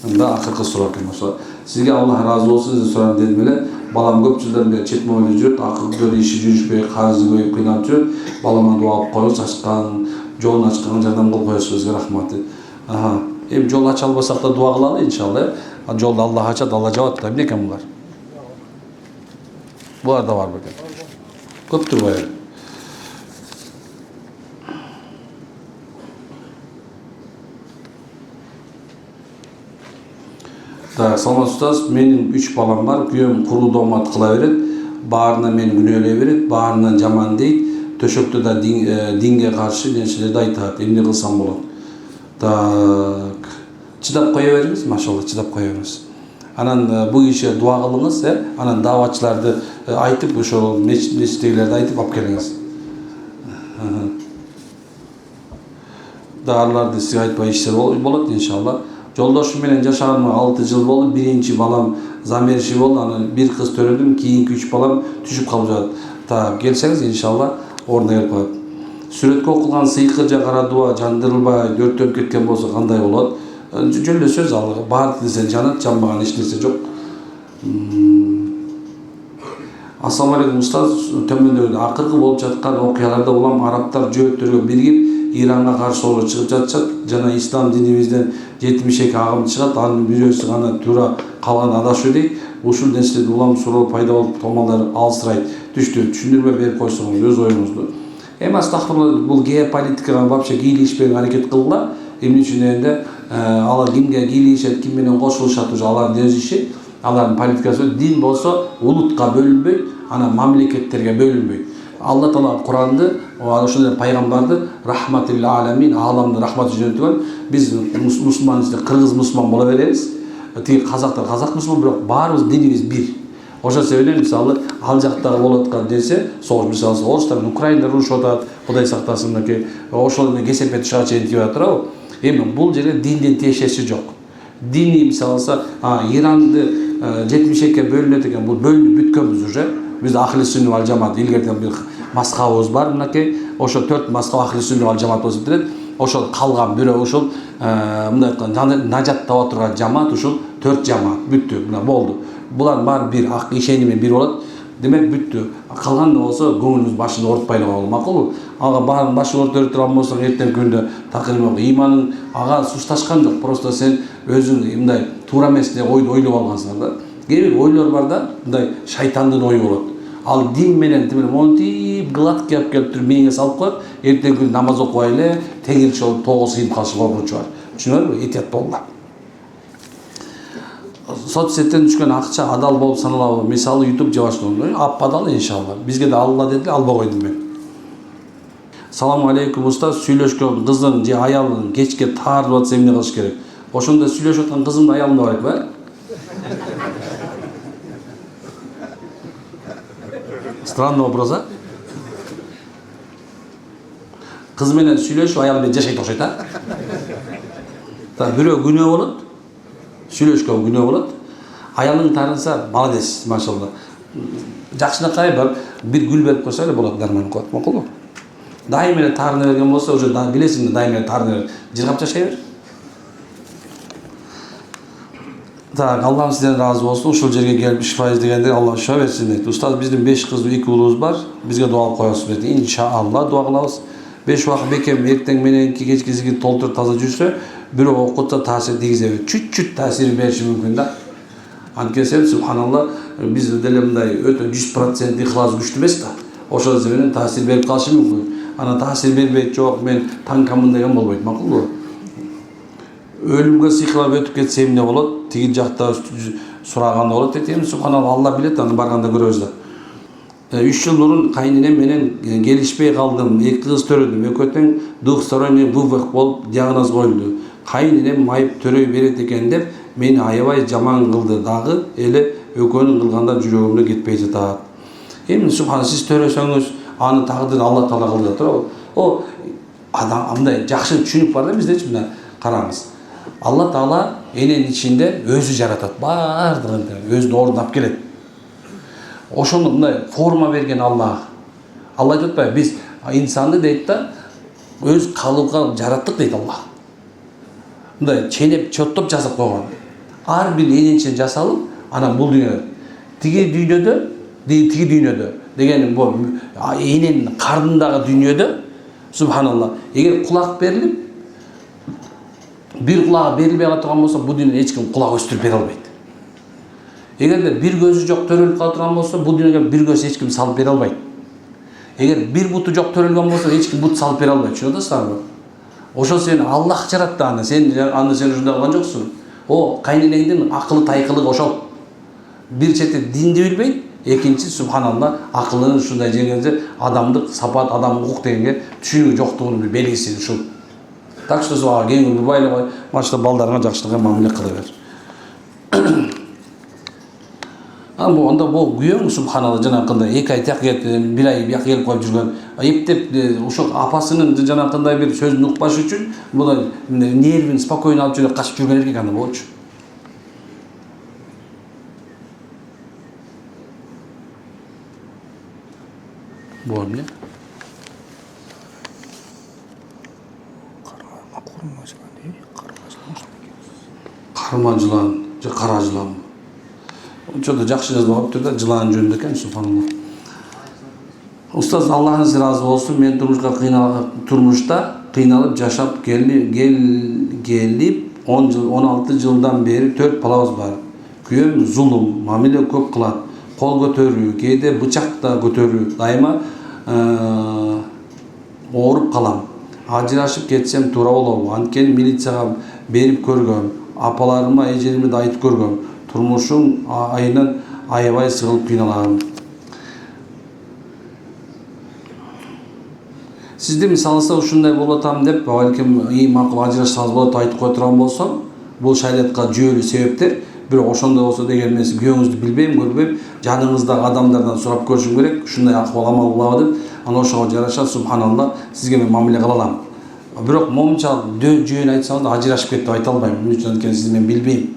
A: Анда акыркы суроо экен ошо. Сизге Аллах разы болсун деп сурам дедим эле. Балам көп жылдан бери чет мөөлө жүрөт, акыркы иши жүрүшпөй, карызы көбөйүп кыйналып жүрөт. Балама дуа алып коюңуз, ачкан, жолун ачкан жардам кылып коесузга рахмат. Эми жол ача албасак да дуа кылалы иншалла. Жолду Аллах ачат, Алла жабат да. Эмне экен булар? Булар да бар бекен. Көп турбайбы? Саламат устаз, менин 3 балам бар. Күйөөм куруу доомат кыла берет. Баарына мени күнөөлөй берет, баарынан жаман дейт. Төшөктө да динге каршы нерселерди айтат. Эмне кылсам болот? Чыдап кое бериңиз, машалла, чыдап кое бериңиз. Анан бул ишке дуа кылыңыз, анан даватчыларды айтып, ошол мечиттегилерди айтып алып келиңиз. Даарыларды сизге айтпай иштер болот иншалла. Жолдошум менен жашаганыма 6 жыл болду. Биринчи балам замерши болду. Анан бир кыз төрөдүм, кийинки 3 балам түшүп калып жатат. Келсеңиз иншалла ордуна келип калат. Сүрөткө окулган сыйкыр же кара дуба жандырылбай дөрттөнүп кеткен болсо кандай болот? Жөн сөз ал. Баардык нерсе жанат, жанбаган эч нерсе жок. Ассаламу алейкум устаз, төмөндөгү акыркы болуп жаткан окуяларда улам арабтар жөөттөргө биригип Иранга каршы согуш чыгып жатышат жана ислам динибизден 72 агым чыгат, анын бирөөсү гана туура калган адашуу дейт. Ушул нерселерди улам суроо пайда болуп, томалар алсырайт. Түштү, түшүндүрмө берип койсоңуз өз оюңузду. Эми астагфирулла, бул геополитикага вообще кийлигишпеген аракет кылгыла. Эмне үчүн дегенде, алар кимге кийлигишет, ким менен кошулушат уже алардын өз иши, алардын политикасы. Дин болсо улутка бөлүнбөйт, анан мамлекеттерге бөлүнбөйт. Алла Таала Куранды, ошондой пайгамбарды рахматил аламин, ааламдын рахматы жөнөтүгөн. Биз мусулман ичинде кыргыз мусулман боло беребиз. Тиги казактар казак мусулман, бирок баарыбыз динибиз бир. Ошол себептен мисалы ал жактагы болуп аткан нерсе, согуш мисалы орустар менен украиндар урушуп атат, Кудай сактасын мынакей, ошол менен кесепет тушка чейин тийип атырабы. Эми бул жерде диндин тиешеси жок. Дини мисалы Иранды 72-ке бөлүнөт экен, бул бөлүнүп бүткөнбүз уже. Биз ахли сүннү вал жамаат илгертен бир мазхабыбыз бар мынакей. Ошо 4 мазхаб ахли сүннү вал жамаат болуп келет. Ошол калган бирөө ушул мындай айтканда нажат таба турган жамаат ушул 4 жамаат бүттү. Мына болду. Булар баары бир ак ишеними бир болот. Демек бүттү. Калганда болсо көңүлүбүз башын оорутпай эле койгон макулбу? Ага баарын башын оорутуп турган болсоң, эртең күндө такыр ыйманың ага сусташкан жок. Просто сен өзүң мындай туура эмес деп ойлоп алгансың да. Кээ бир ойлор бар да, мындай шайтандын ою болот. Ал дин менен монтип гладкий алып келип туруп мээңе салып коет. Эртең күнү намаз окубай эле теңирчи болуп тоого сыйып калышы коркунучу бар. Түшүнөбү? Этият болгула. Соцсеттен түшкөн акча адал болуп саналабы? Мисалы YouTube же башка. Ападал иншалла. Бизге да алла деди, албай койдум мен. Саламу алейкум устаз, сүйлөшкөн кызың же аялың кечке таарып атса эмне кылыш керек? Ошондо сүйлөшүп аткан кызың да аялың да бар экенби? Странный вопрос, а? Кыз менен сүйлөшүп, аял менен жашайт окшойт, а? Бирөө күнөө болот. Сүйлөшкөн күнөө болот. Аялың таарынса, молодец, машалла. Жакшынакай бир гүл берип койсо эле болот, нормально коет, макулбу? Дайым эле таарына берген болсо, уже билесиң, дайым эле таарына бер. Жыргап жашай бер. Так, Аллах сизден разы болсун. Ушул жерге келип шифа издегенде Аллах шифа берсин дейт. Устаз, биздин 5 кыз, 2 уулубуз бар. Бизге дуа кылып коесуз дейт. Иншалла дуа кылабыз. 5 убакыт бекем эртең мененки кечкисиги толтур таза жүрсө, бирөө окутса таасир тийгизеби. Чүт-чүт таасир бериши мүмкүн да. Анткени субханалла, биз деле мындай өтө 100% ихлас күчтүү эмес да. Ошол себептен таасир берип калышы мүмкүн. Ана таасир бербейт, жок, мен танкамын деген болбойт, макулбу? Өлүмгө сыйкылап өтүп кетсе эмне болот? Тиги жакта сураганда болот дейт. Эми субханалла, Алла билет, аны барганда көрөбүз да. 3 жыл мурун кайненем менен келишпей калдым. 2 кыз төрөдүм. Экөөтөн двухсторонний вывих болуп диагноз коюлду. Кайненем майып төрөй берет экен деп мени аябай жаман кылды дагы эле экөөнүн кылганда жүрөгүмдө кетпей жатат. Эми субханалла, сиз төрөсөңүз аны тагдыр Алла Таала кылды да туурабы? О, адам андай жакшы түшүнүк бар да биздечи, мына караңыз. Алла Таала эненин ичинде өзү жаратат, баардыгын өзүнүн ордуна алып келет. Ошону мындай форма берген Алла. Алла айтып атпайбы, биз инсанды дейт да, өз калыбга жараттык дейт Алла. Мындай ченеп, чоттоп жасап койгон. Ар бир эненче жасалып, анан бул дүйнөдө, тиги дүйнөдө дегеним бул эненин карнындагы дүйнөдө, субханалла, эгер кулак берилип, бир кулагы берилбей кала турган болсо, бул дүйнөдө эч ким кулак өстүрүп бере албайт. Эгерде бир көзү жок төрөлүп кала турган болсо, бул дүйнөгө бир көз эч ким салып бере албайт. Эгер бир буту жок төрөлгөн болсо, эч ким бут салып бере албайт. Түшүнүп атасыздарбы? Ошол сени Аллах жаратты аны. Сен ушундай кылган жоксуң. О, кайненеңдин акылы тайкылыгы ошол. Бир чети динди билбейт, экинчи субханалла акылынын ушундай жеңилде адамдык сапат, адам укук дегенге түшүнүгү жоктугунун белгиси ушул. Так что сага кең өмүр байлай кой, машта балдарыңа жакшылыкка мамиле кыла бер. Анда бул күйөөң субханалла жанакындай 2 ай тияк келип, 1 ай бияк келип коюп жүргөн. Эптеп ошол апасынын жанакындай бир сөзүн укпаш үчүн муну нервин спокойно алып жүрүп качып жүргөн эркек анда болчу. Бул эмне? Карма жылан же кара жылан. Чөдө жакшы жазып алыптыр да, жылан жөнүндө экен, субханалла. Устаз, Аллахыңыз разы болсун. Мен турмушта кыйналып жашап келип 16 жылдан бери 4 балабыз бар. Күйөөм зулум, мамиле көп кылат. Кол көтөрүү, кээде бычак да көтөрүү, дайыма ооруп калам. Ажырашып кетсем туура болобу? Анткени милицияга берип көргөм, апаларыма, эжелиме да айтып көргөм. Турмушум айынан аябай сыгылып кыйналам. Сизде мисалса ушундай болуп атам деп, балким эң макул ажырашсаңыз болот айтып кое турган болсом, бул шариатка жүйөлүү себептер. Бирок ошондой болсо деген эмес, күйөөңүздү билбейм, көрбөйм, жаныңыздагы адамдардан сурап көрүшүм керек, ушундай акыбал амал кылабы деп, анан ошого жараша субханалла сизге мен мамиле кыла алам. Бирок момунчалык жүйөнү айтсаңыз да ажырашып кетти деп айта албайм. Эмне үчүн анткени сизди мен билбейм.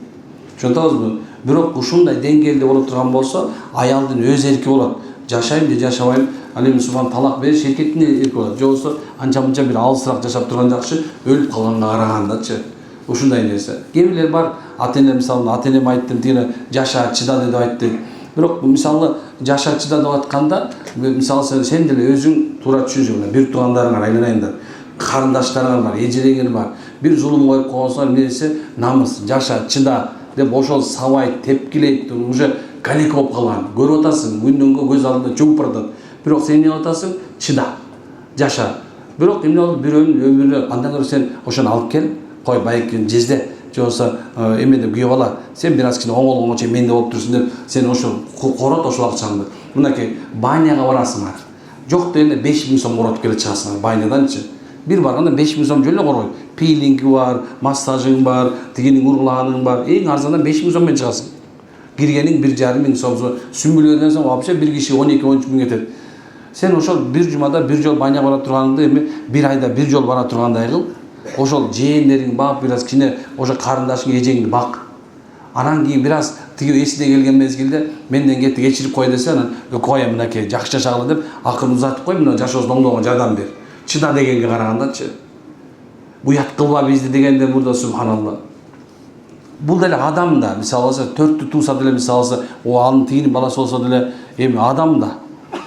A: Түшүнөтсүзбү? Бирок ушундай деңгээлде боло турган болсо, аялдын өз эрки болот. Жашайм же жашабайм, ал эми субхан талак бериш эркектин эрки болот. Же болбосо анча-мынча бир алысыраак жашап турган жакшы, өлүп калганга карагандачы. Ушундай нерсе. Кээ бирлер бар, ата-эне мисалы ата-энем айттым, тигине жаша, чыда деп айтты. Бирок мисалы жаша, чыда деп атканда, мисалы сен деле өзүң туура түшүнсөң, бир туугандарыңар айланайындар, карындаштарыңар бар, эжелеңер бар. Бир зулум коюп койгонсоңар эмне десе, намыс, жаша, чыда деп ошол сабайт, тепкилейт, уже калек болуп калган. Көрүп атасың, күндөн көз алдында чөгүп баратат. Бирок сен эмне атасың? Чыда, жаша. Бирок эмне болуп бирөөнүн өмүрү андан көрө сен ошону алып кел, кой байки жезде, же болбосо эме деп күйөп ала. Сен бир аз кичине оңолгонго чейин менде болуп турсуң деп, сен ошо корот ошол акчаңды. Мынакей баняга барасыңар. Жок дегенде 5000 сом коротуп келе чыгасыңар баняданчы. Бир барганда 5000 сом жөлө коргойт. Пилинги бар, массажың бар, тигинин ургулаганың бар. Эң арзандан 5000 сом менен чыгасың. Киргениң 1,5 сом. Сүмбүлгөндөн соң вообще бир киши 12-13 миң кетет. Сен ошол бир жумада бир жол баняга бара турганыңды эми бир айда бир жол бара тургандай кыл. Ошол жээндериң бак, бир аз кичине ошо карындашың, эжеңди бак. Анан кийин бир аз тиги эсине келген мезгилде менден кетти кечирип кой десе, анан коем мынакей жакшы жашагыла деп акырын узатып кой, мына жашоосун оңдоого жардам бер. Чыда дегенге карагандачы. Буят кылба бизди дегенде мурда субханалла. Бул деле адам да, мисалы 4 туса деле мисалы, анын тигинин баласы болсо деле эми адам да.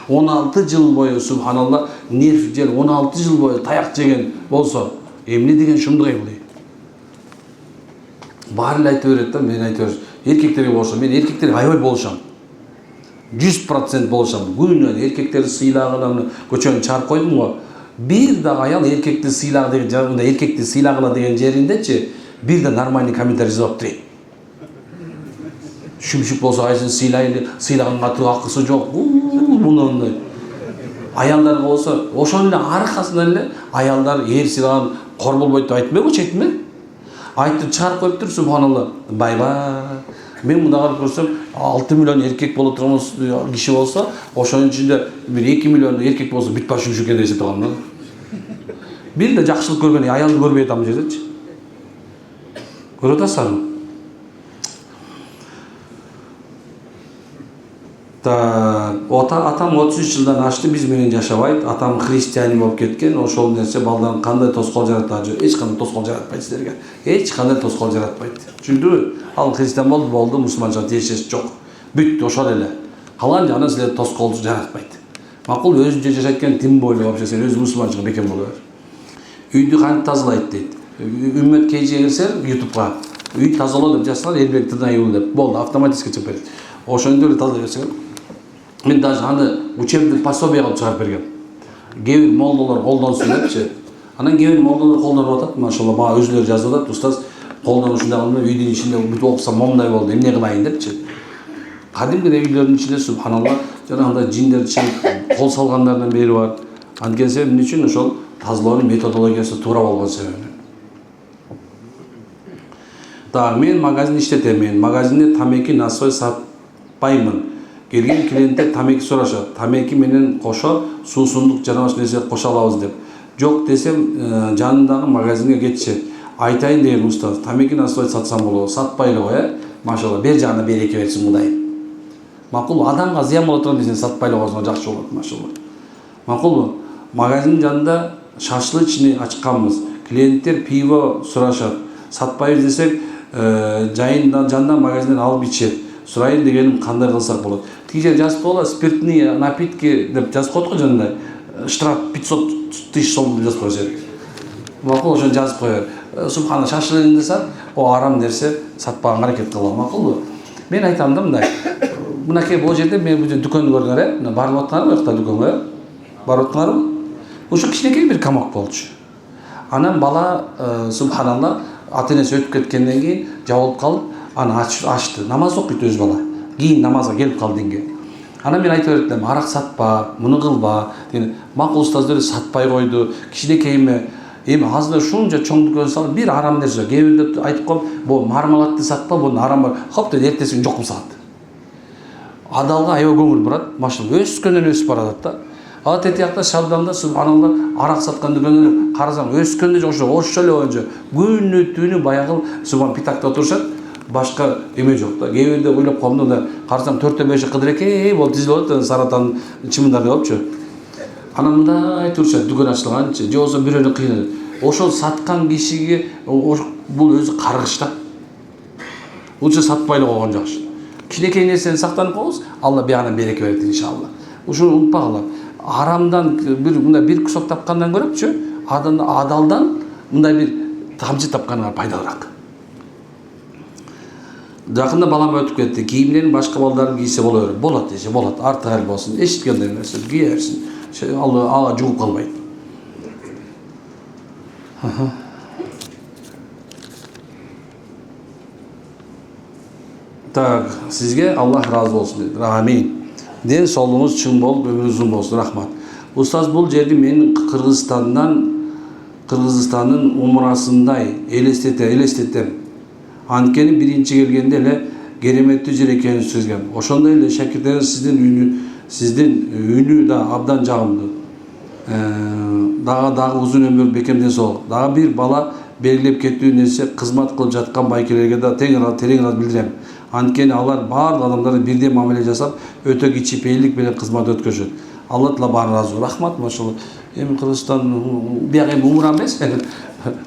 A: 16 жыл бою субханалла нерв жел 16 жыл бою таяк жеген болсо, эмне деген шумдук бул? Баары эле айта берет да, мен айта берем. Эркектерге болсо, мен эркектерге аябай болушам. 100% болушам. Күнүнө эркектерди сыйлагыла көчөнү чыгарып койдум го. Бир да аял эркекти сыйлагы деген жагында, эркекти сыйлагыла деген жериндечи, бир да нормальный комментарий жазып турайт. Шүмшүк болсо айсын сыйлайлы, сыйлаганга акысы жок. Мундай. Аялдарга болсо, ошол эле аркасынан эле аялдар эр сыйлаган кор болбойт деп айтпайбы, четме? Айтып чыгарып коюптур субханалла. Байбай. Мен мында карап көрсөм 6 миллион эркек боло турган киши болсо, ошонун ичинде бир 2 миллион эркек болсо бүт баш шүмшүк экен десе турган. Бир да жакшылык көргөн аялды көрбөй атам жердечи. Көрүп атасызбы? Атам 33 жылдан ашты, биз менен жашабайт. Атам христианин болуп кеткен. Ошол нерсе балдарын кандай тоскоол жаратат, эч кандай тоскоол жаратпайт силерге. Эч кандай тоскоол жаратпайт. Түшүндүрбү? Ал христиан болду, мусулманча тиешеси жок. Бүт ошол эле. Калган жагынан силер тоскоол жаратпайт. Макул өзүнчө жашайт экен, тим бойлуу вообще сен өз мусулманчылык бекем боло бер. Үйдү кантип тазалайт дейт. Үммөт KG кирсең YouTubeга үй тазалоо деп жазсаң, Эрбек Тырнайұлы деп болду, автоматически чыгып берет. Ошондой эле тазалай берсең. Мен даже аны учебный пособие кылып чыгарып бергем. Кээ бир молдолор колдонсун депчи. Анан кээ бир молдолор колдонуп атат, машалла, мага өзүлөрү жазып атат, устаз колдон ушундай кылып үйдүн ичинде бүтүп окусам момундай болду, эмне кылайын депчи. Кадимгидей үйлөрдүн ичинде субханалла жанагындай жиндер чыгып кол салгандардан бери бар. Анткени эмне үчүн ошол тазалоонун методологиясы туура болгон себеби. Мен магазин иштетем, мен магазинде тамеки насой сатпаймын. Келген клиенттер тамеки сурашат. Тамеки менен кошо суусундук жана башка нерсе кошо алабыз деп. Жок десем, жанындагы магазинге кетишет. Айтайын деген устаз, тамеки насой сатсам болобу? Сатпай эле кой, машалла, бер жагына береке берсин Кудай. Макул, адамга зыян боло турган десең сатпай эле койсоң жакшы болот, машалла. Макулбу? Магазин жанында шашлычный ачканбыз. Клиенттер пиво сурашат. Сатпайбыз десек, жандан магазинден алып ичет. Сурайын дегеним кандай кылсак болот? Тиги жер жазып коела, спиртные напитки деп жазып коет го жанында. Штраф 500 тысяч сом деп жазып коет. Макул, ошону жазып коер. Субхана шашлыгыңды сат, о арам нерсе сатпаганга аракет кылам, макулбу? Мен айтам да мындай. Мынакей бул жерде мен бул дүкөндү көрдүңөр, барып атаңар бу жакта дүкөнгө, барып атаңарбы? Ошо кичинекей бир камак болчу. Анан бала субханалла ата энеси өтүп кеткенден кийин жабылып калып, аны ачты. Намаз окуйт өз бала. Кийин намазга келип калды динге. Анан мен айтып бердим, арак сатпа, муну кылба деген. Макул устаздар сатпай койду. Кичинекейме эми азыр ушунча чоң дүкөн салып бир арам нерсе. Кээ бирде айтып коем, бу мармеладты сатпа, бу арам бар. Хоп деп эртеси күнү жокум салат. Адалга аябай көңүл бурат. Машалла өскөндөн өсүп баратат да. Ал тетиякта Шабданда субханалла арак саткан дүкөндө карасаң өскөндө ошо эле боюнча күнү түнү баягы субхан питакта отурушат. Башка эме жок да. Кээ бирде ойлоп коем да, карасам 4-5 кыдырекей болуп тизилип атат, саратан чымындар болупчу. Анан мындай турушат дүкөн ачылганчы, же болбосо бирөөнү кыйнап. Ошол саткан кишиге бул өзү каргыш да. Лучше сатпай эле койгон жакшы. Кичинекей нерсени сактанып коебуз, Алла биягынан береке берет иншалла. Ушуну унутпагыла. Арамдан мындай бир кусок тапкандан көрөчү, адалдан мындай бир тамчы тапканга пайдалыраак. Жакында балам өтүп кетти. Кийимдерин башка балдардын кийсе боло берет. Болот десе болот. Артык эл болсун. Эчиткендей нерсе кие берсин. Ага жугуп калбайт. Так, сизге Аллах разы болсун. Амин. Ден соолугуңуз чың болуп, өмүрүңүз узун болсун. Рахмат. Устаз, бул жерди мен Кыргызстандын умрасындай элестетем. Анткени биринчи келгенде эле кереметтүү жер экенин сезгем. Ошондой эле шакирттериңиз сиздин үнү да абдан жагымдуу. Дагы узун өмүр, бекем ден соолук. Дагы бир бала белгилеп кетүү нерсе кызмат кылып жаткан байкелерге да терең ыраазы билдирем. Анткени алар баардык адамдарга бирдей мамиле жасап, өтө кичипейилдик менен кызмат өткөрүшөт. Алла тала баары разы болсун. Рахмат, машалла. Эми Кыргызстан бияк эми умра эмес.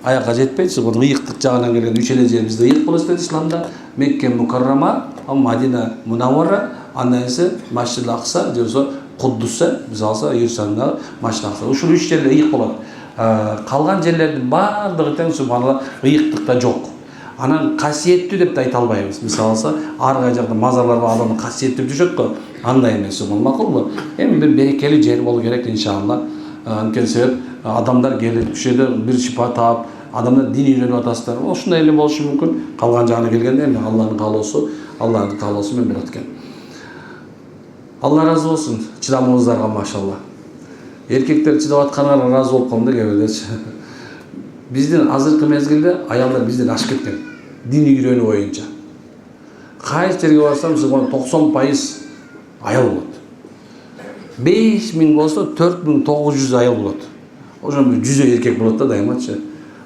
A: Аякка жетпейт, бул ыйыктык жагынан келген 3 эле жерибизде ыйык болот дейт исламда. Мекке Мукаррама, Мадина Мунаввара, андан кийин Машрил Акса, же болбосо Куддусса, биз алса Иерусалимде Машрил Акса. Ушул 3 жерде ыйык болот. Калган жерлердин баардыгы тең субханалла ыйыктыкта жок. Анан касиеттүү деп да айта албайбыз. Мисалы алса, ар кай жакта мазарлар бар, адам касиеттүү деп жүрөт го. Андай эмес, макулбу? Эми бир берекелүү жер болуу керек иншалла. Анткени себеп адамдар келип, ушерде бир шифа таап, адамдар дин үйрөнүп атасыздар. Ошондой эле болушу мүмкүн. Калган жагына келгенде эми Алланын каалоосу менен болот экен. Алла разы болсун чыдамыңыздарга, машалла. Эркектер чыдап атканга разы болуп калдым да кээ бирдечи. Биздин азыркы мезгилде аялдар бизден ашып кеткен. Дин үйрөнүү боюнча. Кайсы жерге барсам, 90% аял болот. 5000 болсо 4900 аял болот. Ошон 100 эркек болот да дайымачы.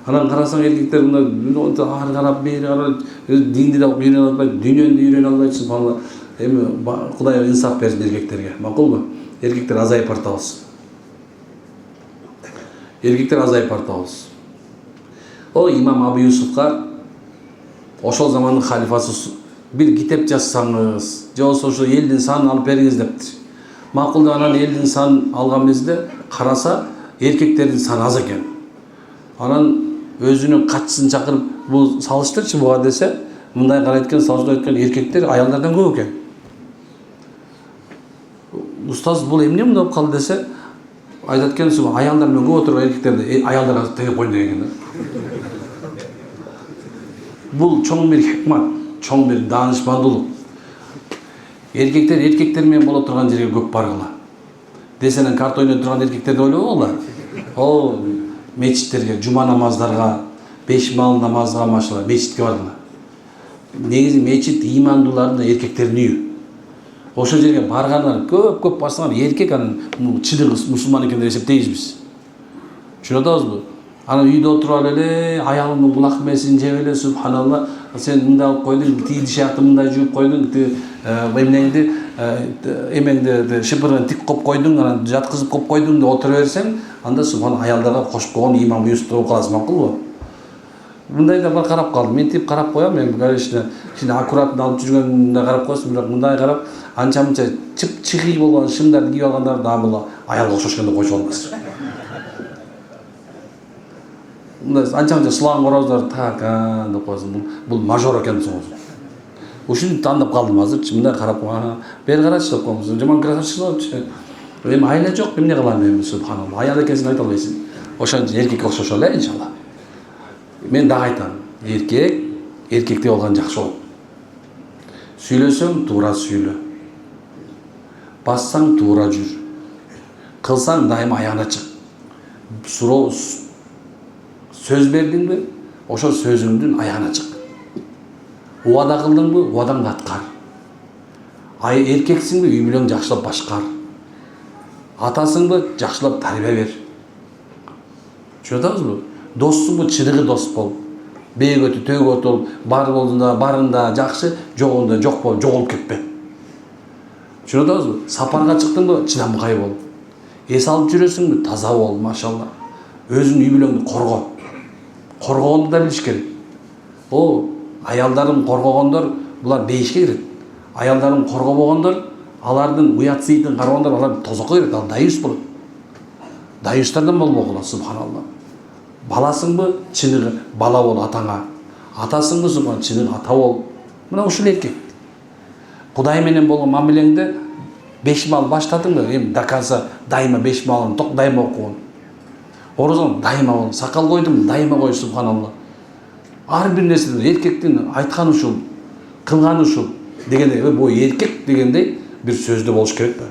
A: Анан карасаң эркектер мындай ары карап, бери карап, динди да үйрөнө албайт, дүйнөнү да үйрөнө албайт, субханалла. Эми Кудай инсаф берсин эркектерге. Макулбу? Эркектер азайып бартабыз. О имам Абу Юсуфка ошол замандын халифасы бир китеп жазсаңыз, же болбосо ошо элдин санын алып бериңиз депти. Макул деп анан элдин санын алган мезгилде караса, эркектердин саны аз экен. Анан өзүнүн катчысын чакырып, бул салыштырчы буга десе, мындай карайт экен, салыштырып айткан эркектер аялдардан көп экен. Устаз, бул эмне мындай болуп калды десе, айтат экен, аялдар менен көп отуруп эркектерди аялдарга тегеп койду деген да. Бул чоң бир хикмат, чоң бир даанышмандуулук. Эркектер менен боло турган жерге көп баргыла. Десенен карта ойной турган эркектерди ойлобогула. О, мечиттерге, жума намаздарга, беш маал намазга, машалла, мечитке баргыла. Негизи мечит имандуулардын, эркектердин үйү. Ошол жерге баргандар көп барсаңар, эркек анын чыдыгы мусулман экен деп эсептейбиз биз. Түшүнүп атабызбы? Анан үйдө отуруп алып эле, аялымдын кулак месин жеп эле, субханалла, сен мындай алып койдуң, тиги тишакты мындай жууп койдуң, эмеңди шыпырын тик коюп койдуң, анан жаткызып коюп койдуң деп отура берсең, анда субхан аялдарга кошуп койгон имам Юсуф болуп каласың, макулбу? Мындай да бар карап калдым. Мен тип карап коям, мен конечно, кичине аккуратно алып жүргөндө карап коесуң, бирок мындай карап, анча-мынча чыпчыгый болгон шымдарды кийип алгандар да бул аялга окшошкондо койчу болбойсуң. Анча-мынча сулан короздар так деп коесуң. Бул мажор экен соңу. Ушуну тандап калдым азырчы, мындай карап, бери карачы деп коем. Жаман красавчы болчу. Эми айла жок, эмне кылам эми, субханалла. Аял экенсин айта албайсың. Ошончо эркекке окшошол иншалла. Мен дагы айтам, эркекте болгон жакшы болот. Сүйлөсөң туура сүйлө. Бассаң туура жүр. Кылсаң дайыма аягына чык. Суроо сөз бердиңби? Ошо сөзүңдүн аягына чык. Убада кылдыңбы? Убадаңды аткар. Эркексиңби? Үй бүлөң жакшылап башкар. Атасыңбы? Жакшылап тарбия бер. Түшүнүп атасызбы? Доссуңбу? Чыныгы дос бол. Бейгөтү, төгөтү бол, бар болдуңда, барыңда жакшы, жогунда жок бол, жоголуп кетпе. Түшүнүп атасызбы? Сапарга чыктыңбы? Чыдамкай бол. Эс алып жүрөсүңбү? Таза бол, машалла. Өзүң үй бүлөңдү корго. Коргоонду да билиш керек. Аялдарын коргогондор, булар бейишке кирет. Аялдарын коргобогондор, алардын уят сыйтын карагондор, алар тозокко кирет, ал дайыс болот. Дайыстардан болмогула, субханалла. Баласыңбы? Чыныгы бала бол атаңа. Атасыңбы? Субхан, чыныгы ата бол. Мына ушул эркек. Кудай менен болгон мамилеңде 5 мал баштадыңбы? Эми даканса дайыма 5 малын ток дайыма окугун. Орозоң дайыма бол. Сакал койдум, дайыма кой, субханалла. Ар бир нерседен эркектин айтканы ушул, кылганы ушул дегенде, бу эркек дегенде бир сөздө болуш керек да.